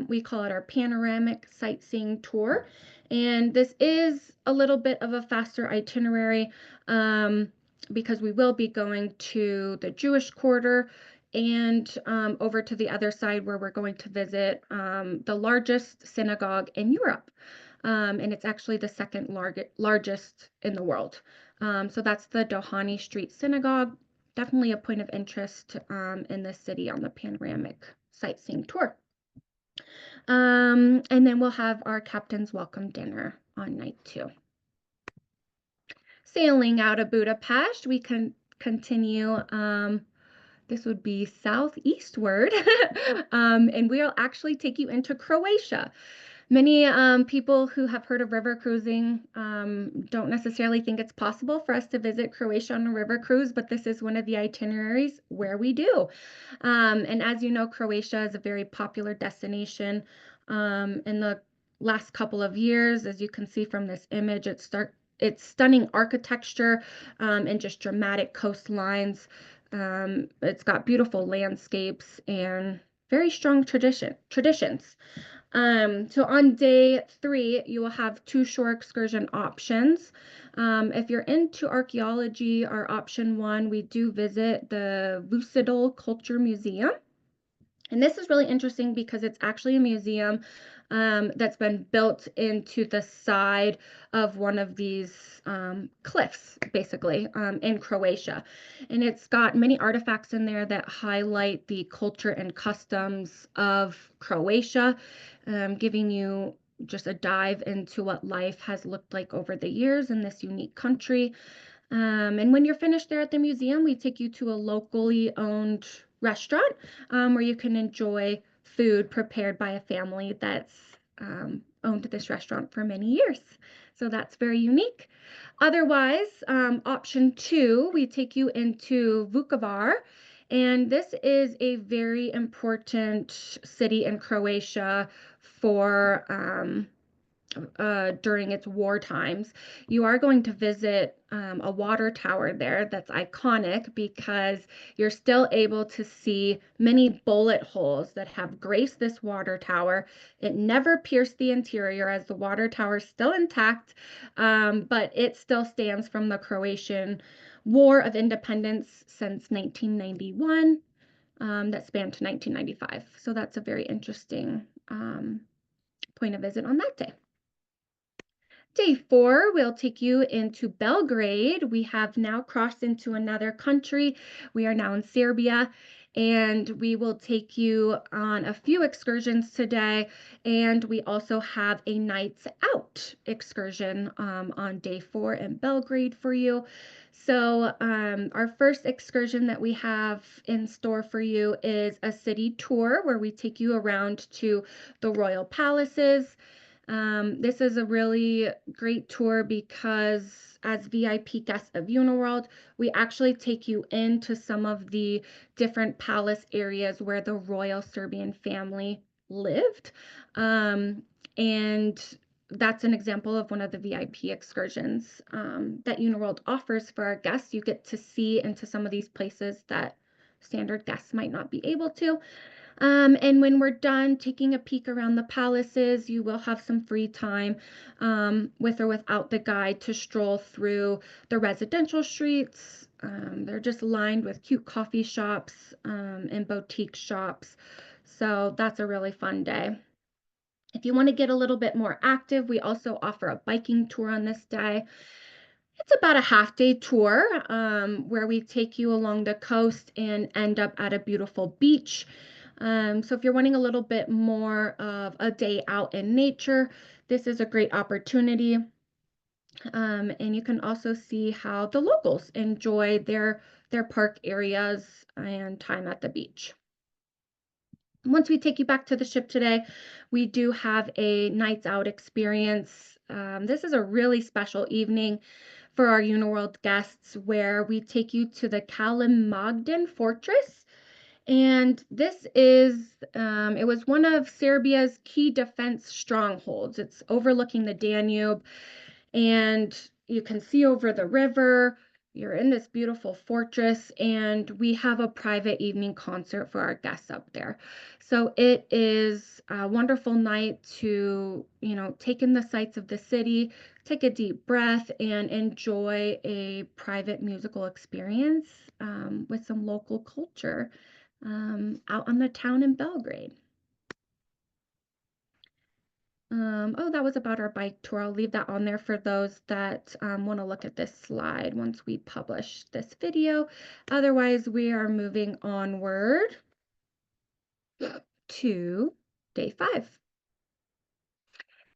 We call it our panoramic sightseeing tour. And this is a little bit of a faster itinerary because we will be going to the Jewish quarter and over to the other side where we're going to visit the largest synagogue in Europe. And it's actually the second largest in the world. So that's the Doheny Street Synagogue. Definitely a point of interest in the city on the panoramic sightseeing tour. And then we'll have our captain's welcome dinner on night 2. Sailing out of Budapest, we can continue. This would be southeastward, and we'll actually take you into Croatia. Many people who have heard of river cruising don't necessarily think it's possible for us to visit Croatia on a river cruise, but this is one of the itineraries where we do. And as you know, Croatia is a very popular destination. In the last couple of years, as you can see from this image, it's stunning architecture and just dramatic coastlines. It's got beautiful landscapes and very strong traditions. So on day 3, you will have 2 shore excursion options. If you're into archaeology, our option 1, we do visit the Vucedol Culture Museum. And this is really interesting because it's actually a museum that's been built into the side of one of these cliffs, basically, in Croatia. And it's got many artifacts in there that highlight the culture and customs of Croatia, giving you just a dive into what life has looked like over the years in this unique country. And when you're finished there at the museum, we take you to a locally owned restaurant where you can enjoy food prepared by a family that's owned this restaurant for many years. So that's very unique. Otherwise, option 2, we take you into Vukovar. And this is a very important city in Croatia for during its war times. You are going to visit a water tower there that's iconic because you're still able to see many bullet holes that have graced this water tower. It never pierced the interior as the water tower is still intact, but it still stands from the Croatian War of Independence since 1991 that spanned to 1995. So that's a very interesting point of visit on that day. Day 4 will take you into Belgrade. We have now crossed into another country. We are now in Serbia, and we will take you on a few excursions today. And we also have a nights out excursion on day 4 in Belgrade for you. So, our first excursion that we have in store for you is a city tour where we take you around to the royal palaces. This is a really great tour because as VIP guests of Uniworld, we actually take you into some of the different palace areas where the royal Serbian family lived. And that's an example of one of the VIP excursions that Uniworld offers for our guests. You get to see into some of these places that standard guests might not be able to. And when we're done taking a peek around the palaces, you will have some free time with or without the guide to stroll through the residential streets. They're just lined with cute coffee shops and boutique shops. So that's a really fun day. If you want to get a little bit more active, we also offer a biking tour on this day. It's about a half-day tour where we take you along the coast and end up at a beautiful beach. So if you're wanting a little bit more of a day out in nature, this is a great opportunity. And you can also see how the locals enjoy their park areas and time at the beach. Once we take you back to the ship today, we do have a nights out experience. This is a really special evening for our Uniworld guests where we take you to the Kalimagdan Fortress. And this is, it was one of Serbia's key defense strongholds. It's overlooking the Danube, and you can see over the river. You're in this beautiful fortress, and we have a private evening concert for our guests up there. So it is a wonderful night to, take in the sights of the city, take a deep breath, and enjoy a private musical experience with some local culture out on the town in Belgrade. Oh, that was about our bike tour. I'll leave that on there for those that want to look at this slide once we publish this video. Otherwise, we are moving onward to day 5.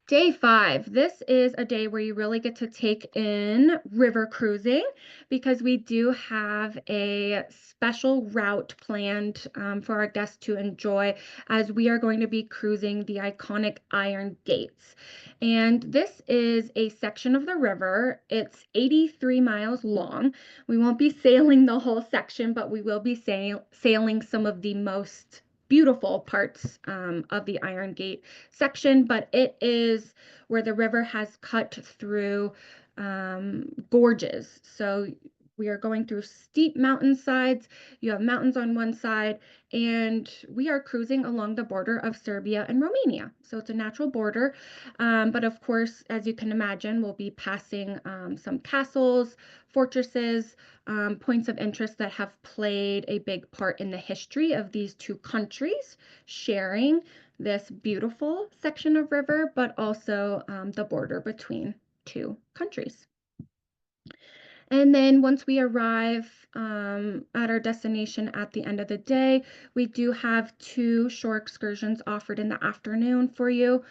Day 5, this is a day where you really get to take in river cruising because we do have a special route planned for our guests to enjoy as we are going to be cruising the iconic Iron Gates. And this is a section of the river. It's 83 miles long. We won't be sailing the whole section, but we will be sailing some of the most beautiful parts of the Iron Gate section, but it is where the river has cut through gorges. So we are going through steep mountainsides. You have mountains on one side, and we are cruising along the border of Serbia and Romania. So it's a natural border. But of course, as you can imagine, we'll be passing some castles, fortresses, points of interest that have played a big part in the history of these two countries, sharing this beautiful section of river, but also the border between two countries. And then once we arrive at our destination at the end of the day, we do have 2 shore excursions offered in the afternoon for you.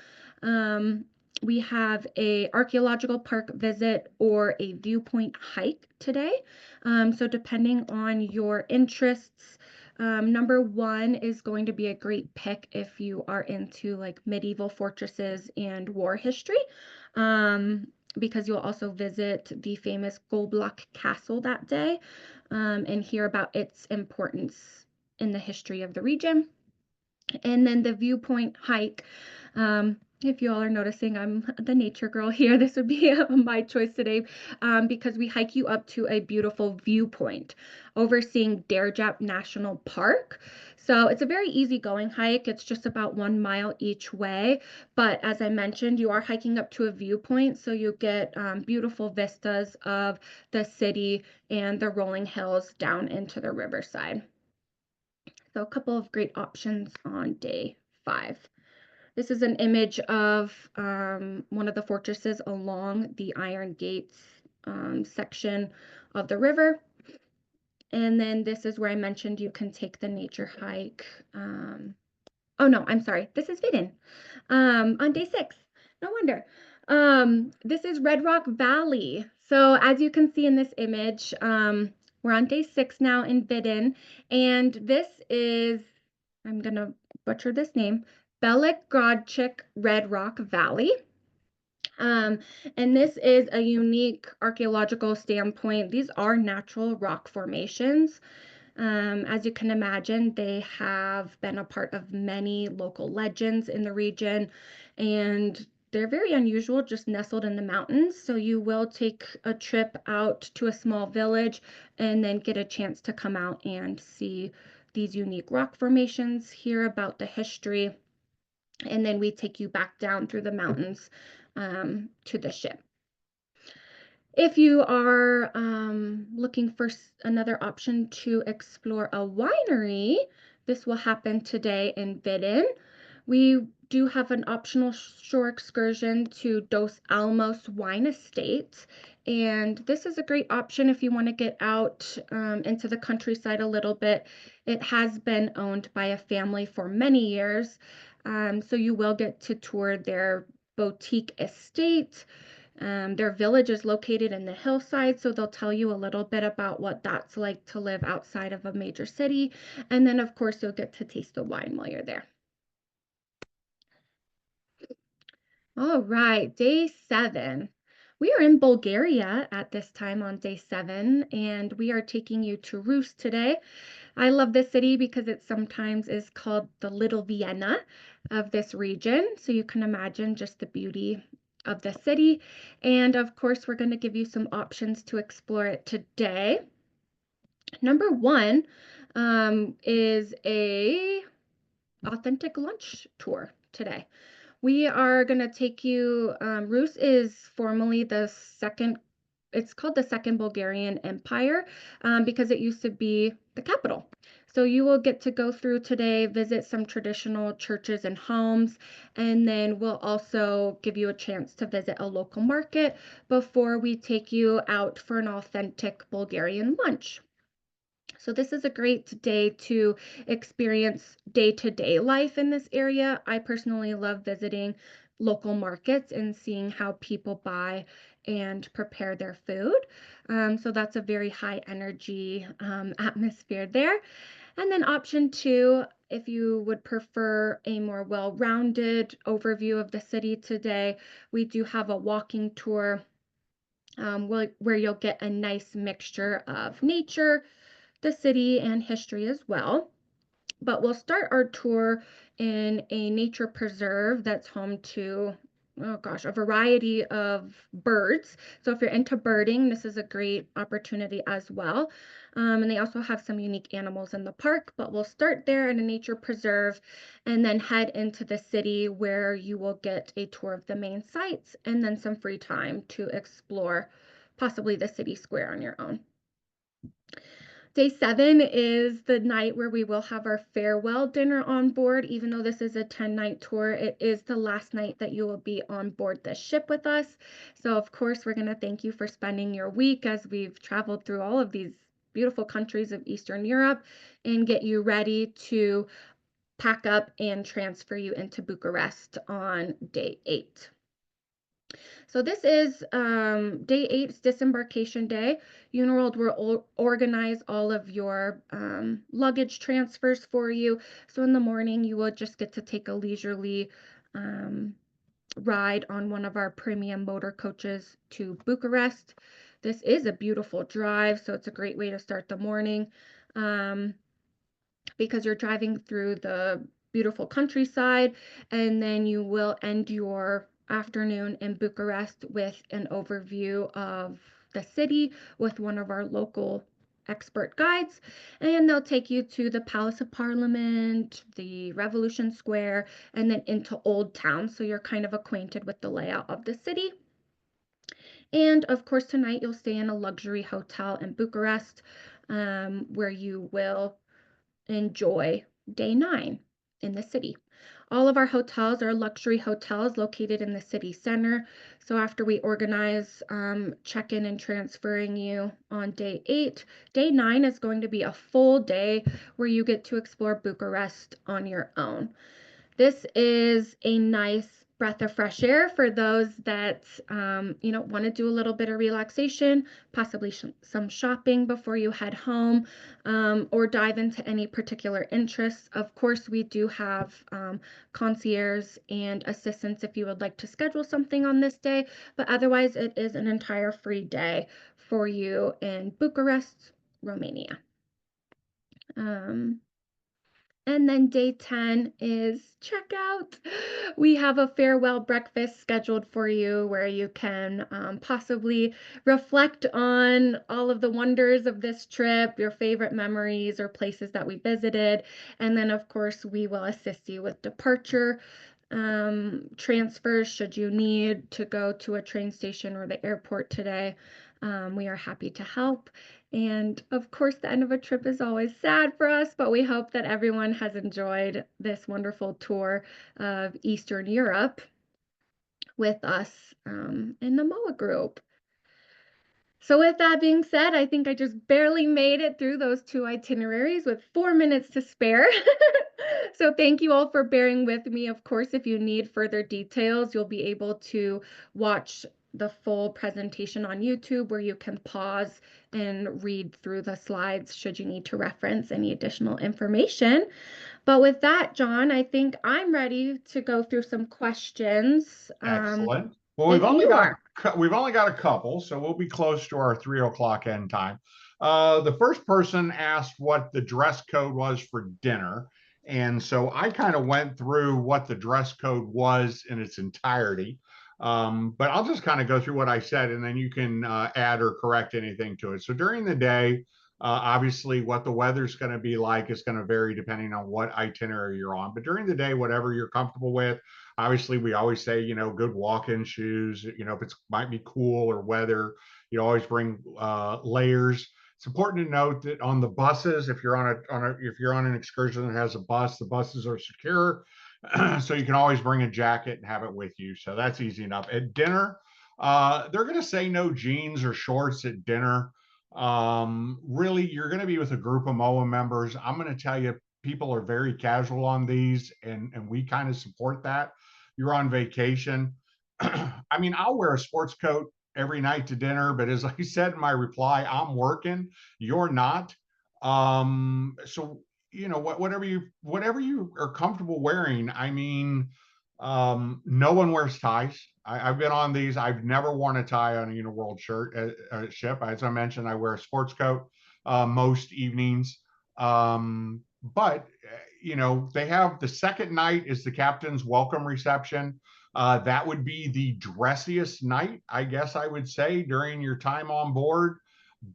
We have a archaeological park visit or a viewpoint hike today. So depending on your interests, number 1 is going to be a great pick if you are into like medieval fortresses and war history. Because you'll also visit the famous Goblock Castle that day and hear about its importance in the history of the region. And then the viewpoint hike. If you all are noticing, I'm the nature girl here. This would be my choice today because we hike you up to a beautiful viewpoint overseeing Derjap National Park. So it's a very easygoing hike. It's just about 1 mile each way. But as I mentioned, you are hiking up to a viewpoint, so you get beautiful vistas of the city and the rolling hills down into the riverside. So a couple of great options on day 5. This is an image of one of the fortresses along the Iron Gates section of the river. And then this is where I mentioned you can take the nature hike. Oh no, I'm sorry. This is Vidin on day 6. No wonder. This is Red Rock Valley. So as you can see in this image, we're on day 6 now in Vidin, and this is, I'm gonna butcher this name, Belegrodchik Red Rock Valley. Um, and this is a unique archaeological standpoint. These are natural rock formations. As you can imagine, they have been a part of many local legends in the region, and they're very unusual, just nestled in the mountains. So you will take a trip out to a small village and then get a chance to come out and see these unique rock formations, hear about the history, and then we take you back down through the mountains to the ship. If you are looking for another option to explore a winery, this will happen today in Vidin. We do have an optional shore excursion to Dos Alamos Wine Estate, and this is a great option if you want to get out into the countryside a little bit. It has been owned by a family for many years, so you will get to tour their boutique estate. Their village is located in the hillside, so they'll tell you a little bit about what that's like to live outside of a major city. And then, of course, you'll get to taste the wine while you're there. All right, day 7. We are in Bulgaria at this time on day 7, and we are taking you to Rus today. I love this city because it sometimes is called the Little Vienna of this region. So you can imagine just the beauty of the city. And of course, we're going to give you some options to explore it today. Number 1 is a authentic lunch tour today. We are going to take you, Rus is formerly the second, it's called the Second Bulgarian Empire because it used to be the capital. So you will get to go through today, visit some traditional churches and homes, and then we'll also give you a chance to visit a local market before we take you out for an authentic Bulgarian lunch. So this is a great day to experience day-to-day life in this area. I personally love visiting local markets and seeing how people buy and prepare their food. So that's a very high energy atmosphere there. And then option 2, if you would prefer a more well-rounded overview of the city today, we do have a walking tour where you'll get a nice mixture of nature, the city, and history as well. But we'll start our tour in a nature preserve that's home to, oh gosh, a variety of birds. So if you're into birding, this is a great opportunity as well. And they also have some unique animals in the park, but we'll start there in a nature preserve and then head into the city where you will get a tour of the main sites and then some free time to explore possibly the city square on your own. Day 7 is the night where we will have our farewell dinner on board. Even though this is a 10-night tour, it is the last night that you will be on board the ship with us. So, of course, we're going to thank you for spending your week as we've traveled through all of these beautiful countries of Eastern Europe and get you ready to pack up and transfer you into Bucharest on day 8. So this is day 8's disembarkation day. Uniworld will organize all of your luggage transfers for you. So in the morning, you will just get to take a leisurely ride on one of our premium motor coaches to Bucharest. This is a beautiful drive, so it's a great way to start the morning because you're driving through the beautiful countryside, and then you will end your afternoon in Bucharest with an overview of the city with one of our local expert guides, and they'll take you to the Palace of Parliament, the Revolution Square, and then into Old Town, so you're kind of acquainted with the layout of the city. And of course, tonight you'll stay in a luxury hotel in Bucharest where you will enjoy day 9. in the city. All of our hotels are luxury hotels located in the city center. So after we organize check-in and transferring you on day 8, day 9 is going to be a full day where you get to explore Bucharest on your own. This is a nice breath of fresh air for those that want to do a little bit of relaxation, possibly some shopping before you head home, or dive into any particular interests. Of course, we do have concierge and assistants if you would like to schedule something on this day, but otherwise it is an entire free day for you in Bucharest, Romania. And then day 10 is checkout. We have a farewell breakfast scheduled for you where you can possibly reflect on all of the wonders of this trip, your favorite memories or places that we visited. And then, of course, we will assist you with departure transfers should you need to go to a train station or the airport today. We are happy to help. And of course, the end of a trip is always sad for us, but we hope that everyone has enjoyed this wonderful tour of Eastern Europe with us in the MOAA group. So with that being said, I think I just barely made it through those 2 itineraries with 4 minutes to spare. So thank you all for bearing with me. Of course, if you need further details, you'll be able to watch the full presentation on YouTube where you can pause and read through the slides should you need to reference any additional information. But with that, Jon, I think I'm ready to go through some questions. Excellent. Well, If you are. we've only got a couple, so we'll be close to our 3 o'clock end time. The first person asked what the dress code was for dinner. And so I kind of went through what the dress code was in its entirety. But I'll just kind of go through what I said, and then you can add or correct anything to it. So during the day, obviously, what the weather's going to be like is going to vary depending on what itinerary you're on. But during the day, whatever you're comfortable with, obviously, we always say, good walk-in shoes. If it's might be cool or weather, you always bring layers. It's important to note that on the buses, if you're on an excursion that has a bus, the buses are secure, so you can always bring a jacket and have it with you. So that's easy enough. At dinner, they're going to say no jeans or shorts at dinner. Really, you're going to be with a group of MOAA members. I'm going to tell you, people are very casual on these, and we kind of support that. You're on vacation. I mean, I'll wear a sports coat every night to dinner, but as I said in my reply, I'm working. You're not. So whatever you are comfortable wearing. I mean, no one wears ties. I've been on these. I've never worn a tie on a Uniworld ship. As I mentioned, I wear a sports coat most evenings. But they have the second night is the captain's welcome reception. That would be the dressiest night, I guess I would say, during your time on board.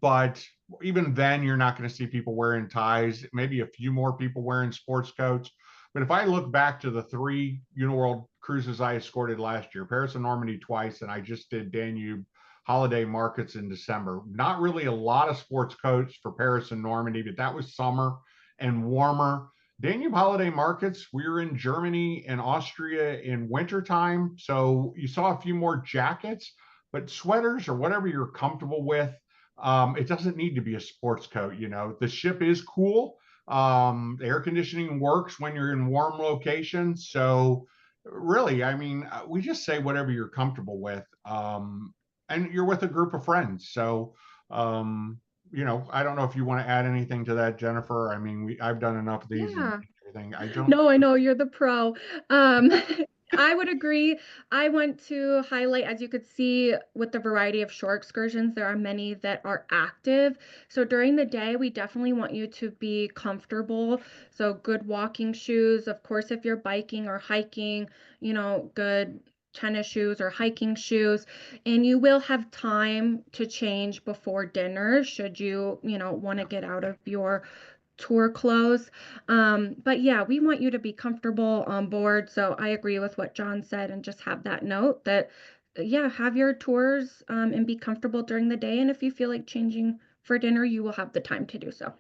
But even then, you're not going to see people wearing ties, maybe a few more people wearing sports coats. But if I look back to the 3 Uniworld cruises I escorted last year, Paris and Normandy twice, and I just did Danube holiday markets in December. Not really a lot of sports coats for Paris and Normandy, but that was summer and warmer. Danube holiday markets, we were in Germany and Austria in wintertime. So you saw a few more jackets, but sweaters or whatever you're comfortable with. It doesn't need to be a sports coat. The ship is cool. The air conditioning works when you're in warm locations. So really, I mean, we just say whatever you're comfortable with. And you're with a group of friends. So, I don't know if you want to add anything to that, Jennifer. I mean, I've done enough of these and Yeah. everything. I don't. No, I know you're the pro. Um, I would agree. I want to highlight, as you could see with the variety of shore excursions, there are many that are active. So during the day, we definitely want you to be comfortable. So good walking shoes. Of course, if you're biking or hiking, good tennis shoes or hiking shoes. And you will have time to change before dinner should you, want to get out of your tour clothes. But yeah, we want you to be comfortable on board. So I agree with what Jon said and just have that note that, yeah, have your tours and be comfortable during the day. And if you feel like changing for dinner, you will have the time to do so.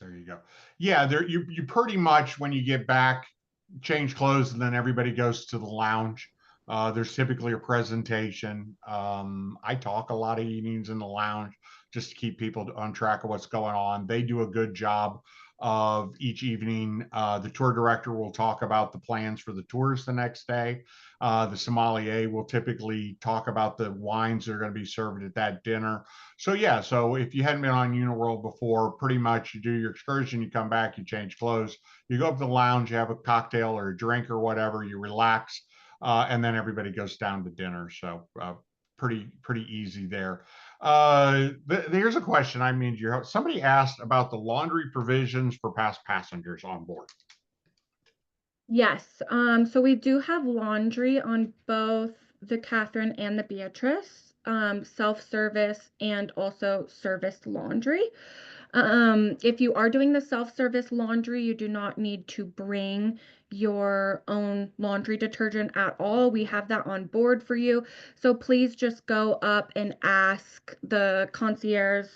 There you go. Yeah, you pretty much when you get back, change clothes, and then everybody goes to the lounge. There's typically a presentation. I talk a lot of evenings in the lounge just to keep people on track of what's going on. They do a good job of each evening. The tour director will talk about the plans for the tours the next day. The sommelier will typically talk about the wines that are going to be served at that dinner. So yeah, so if you hadn't been on Uniworld before, pretty much you do your excursion, you come back, you change clothes, you go up to the lounge, you have a cocktail or a drink or whatever, you relax, and then everybody goes down to dinner. So pretty easy there. Here's a question. I mean, somebody asked about the laundry provisions for past passengers on board. Yes, so we do have laundry on both the Catherine and the Beatrice, self-service and also service laundry. If you are doing the self-service laundry, you do not need to bring your own laundry detergent at all. We have that on board for you. So please just go up and ask the concierge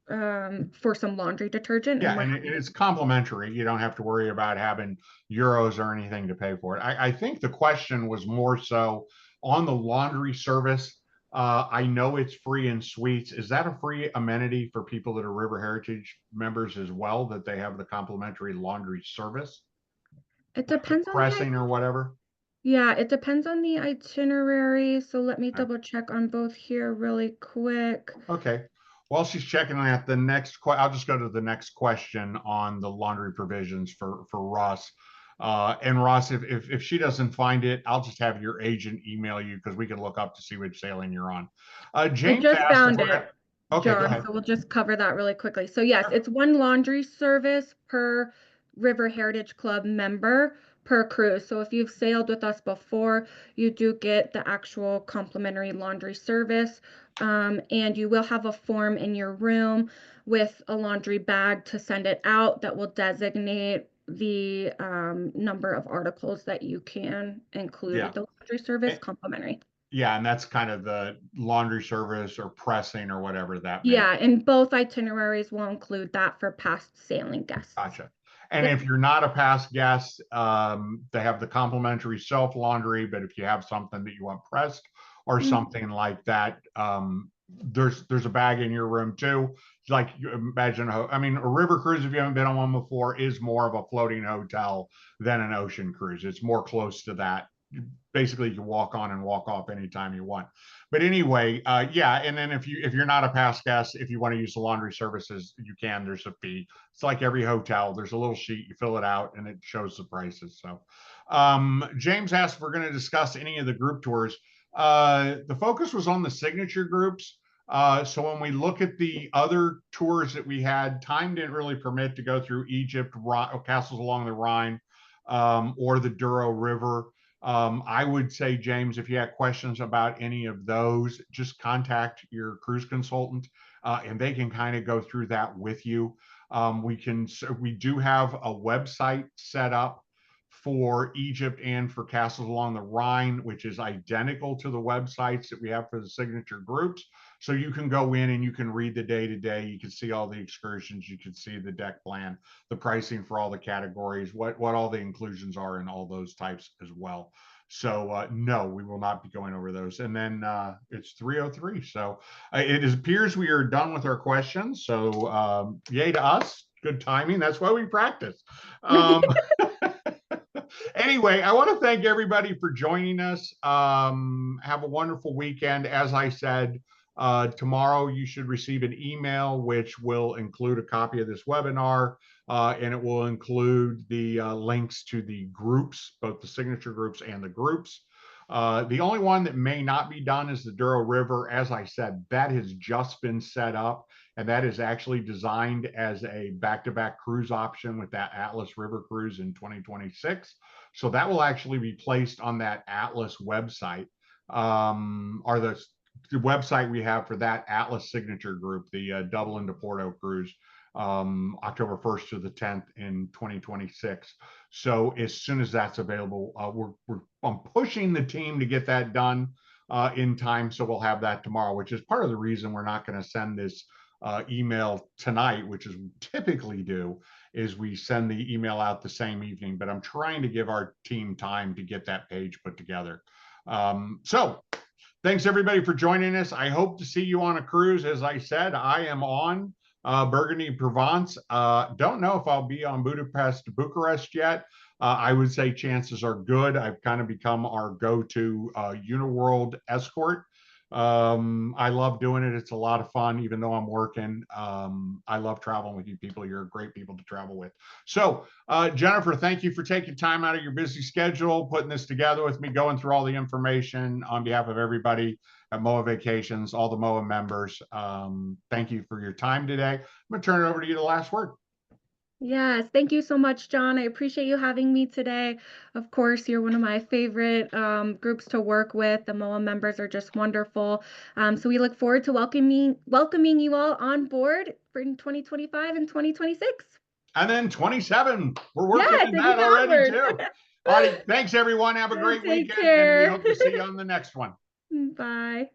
for some laundry detergent, and Yeah, we're and happy to. it's complimentary. You don't have to worry about having euros or anything to pay for it. I think the question was more so on the laundry service. I know it's free in suites. Is that a free amenity for people that are River Heritage members as well, that they have the complimentary laundry service, It like the depends on the pressing or whatever? Yeah, it depends on the itinerary. So let me Okay. double check on both here really quick. Okay. While she's checking that, I'll just go to the next question on the laundry provisions for Ross. And Ross, if she doesn't find it, I'll just have your agent email you because we can look up to see which sailing you're on. I James just asked if found we're gonna. it, Okay, go John, ahead. so we'll just cover that really quickly. So yes, Sure. it's one laundry service per River Heritage Club member per cruise. So if you've sailed with us before, you do get the actual complimentary laundry service. And you will have a form in your room with a laundry bag to send it out that will designate the number of articles that you can include Yeah. with the laundry service Eh, complimentary. yeah, and that's kind of the laundry service or pressing or whatever that may. Yeah, and both itineraries will include that for past sailing guests. Gotcha. And Yep. if you're not a past guest, they have the complimentary self laundry. But if you have something that you want pressed or Mhm. something like that, there's a bag in your room too. Like you imagine, I mean, a river cruise, if you haven't been on one before, is more of a floating hotel than an ocean cruise. It's more close to that. Basically, you walk on and walk off anytime you want. But anyway, yeah. And then if you're not a past guest, if you want to use the laundry services, you can. There's a fee. It's like every hotel. There's a little sheet. You fill it out, and it shows the prices. So, James asked if we're going to discuss any of the group tours. The focus was on the signature groups. So when we look at the other tours that we had, time didn't really permit to go through Egypt, castles along the Rhine, or the Douro River. I would say, James, if you have questions about any of those, just contact your cruise consultant, and they can kind of go through that with you. We do have a website set up for Egypt and for castles along the Rhine, which is identical to the websites that we have for the signature groups. So you can go in and you can read the day to day. You can see all the excursions. You can see the deck plan, the pricing for all the categories, what all the inclusions are, and all those types as well. So no, we will not be going over those. And then it's 3:03. So it appears we are done with our questions. So yay to us. Good timing. That's why we practice. Um, anyway, I want to thank everybody for joining us. Have a wonderful weekend. As I said, tomorrow you should receive an email which will include a copy of this webinar, and it will include the links to the groups, both the signature groups and the groups. The only one that may not be done is the Douro River. As I said, that has just been set up, and that is actually designed as a back-to-back cruise option with that Atlas River Cruise in 2026. So that will actually be placed on that Atlas website, or the website we have for that Atlas signature group, the Dublin to Porto cruise, October 1st to the 10th in 2026. So as soon as that's available, I'm pushing the team to get that done in time. So we'll have that tomorrow, which is part of the reason we're not going to send this email tonight, which is typically do, is we send the email out the same evening, but I'm trying to give our team time to get that page put together. So thanks everybody for joining us. I hope to see you on a cruise. As I said, I am on Burgundy, Provence. Don't know if I'll be on Budapest, Bucharest yet. I would say chances are good. I've kind of become our go-to Uniworld escort. I love doing it. It's a lot of fun, even though I'm working. I love traveling with you people. You're great people to travel with. So, Jennifer, thank you for taking time out of your busy schedule, putting this together with me, going through all the information on behalf of everybody at MOAA Vacations, all the MOAA members. Thank you for your time today. I'm going to turn it over to you, the last word. Yes, thank you so much, Jon. I appreciate you having me today. Of course, you're one of my favorite groups to work with. The MOAA members are just wonderful. So we look forward to welcoming you all on board for 2025 and 2026. And then 27. We're working Yes, on and that even already onward. too. All right. Thanks, everyone. Have a great Take weekend, and we care. hope to see you on the next one. Bye.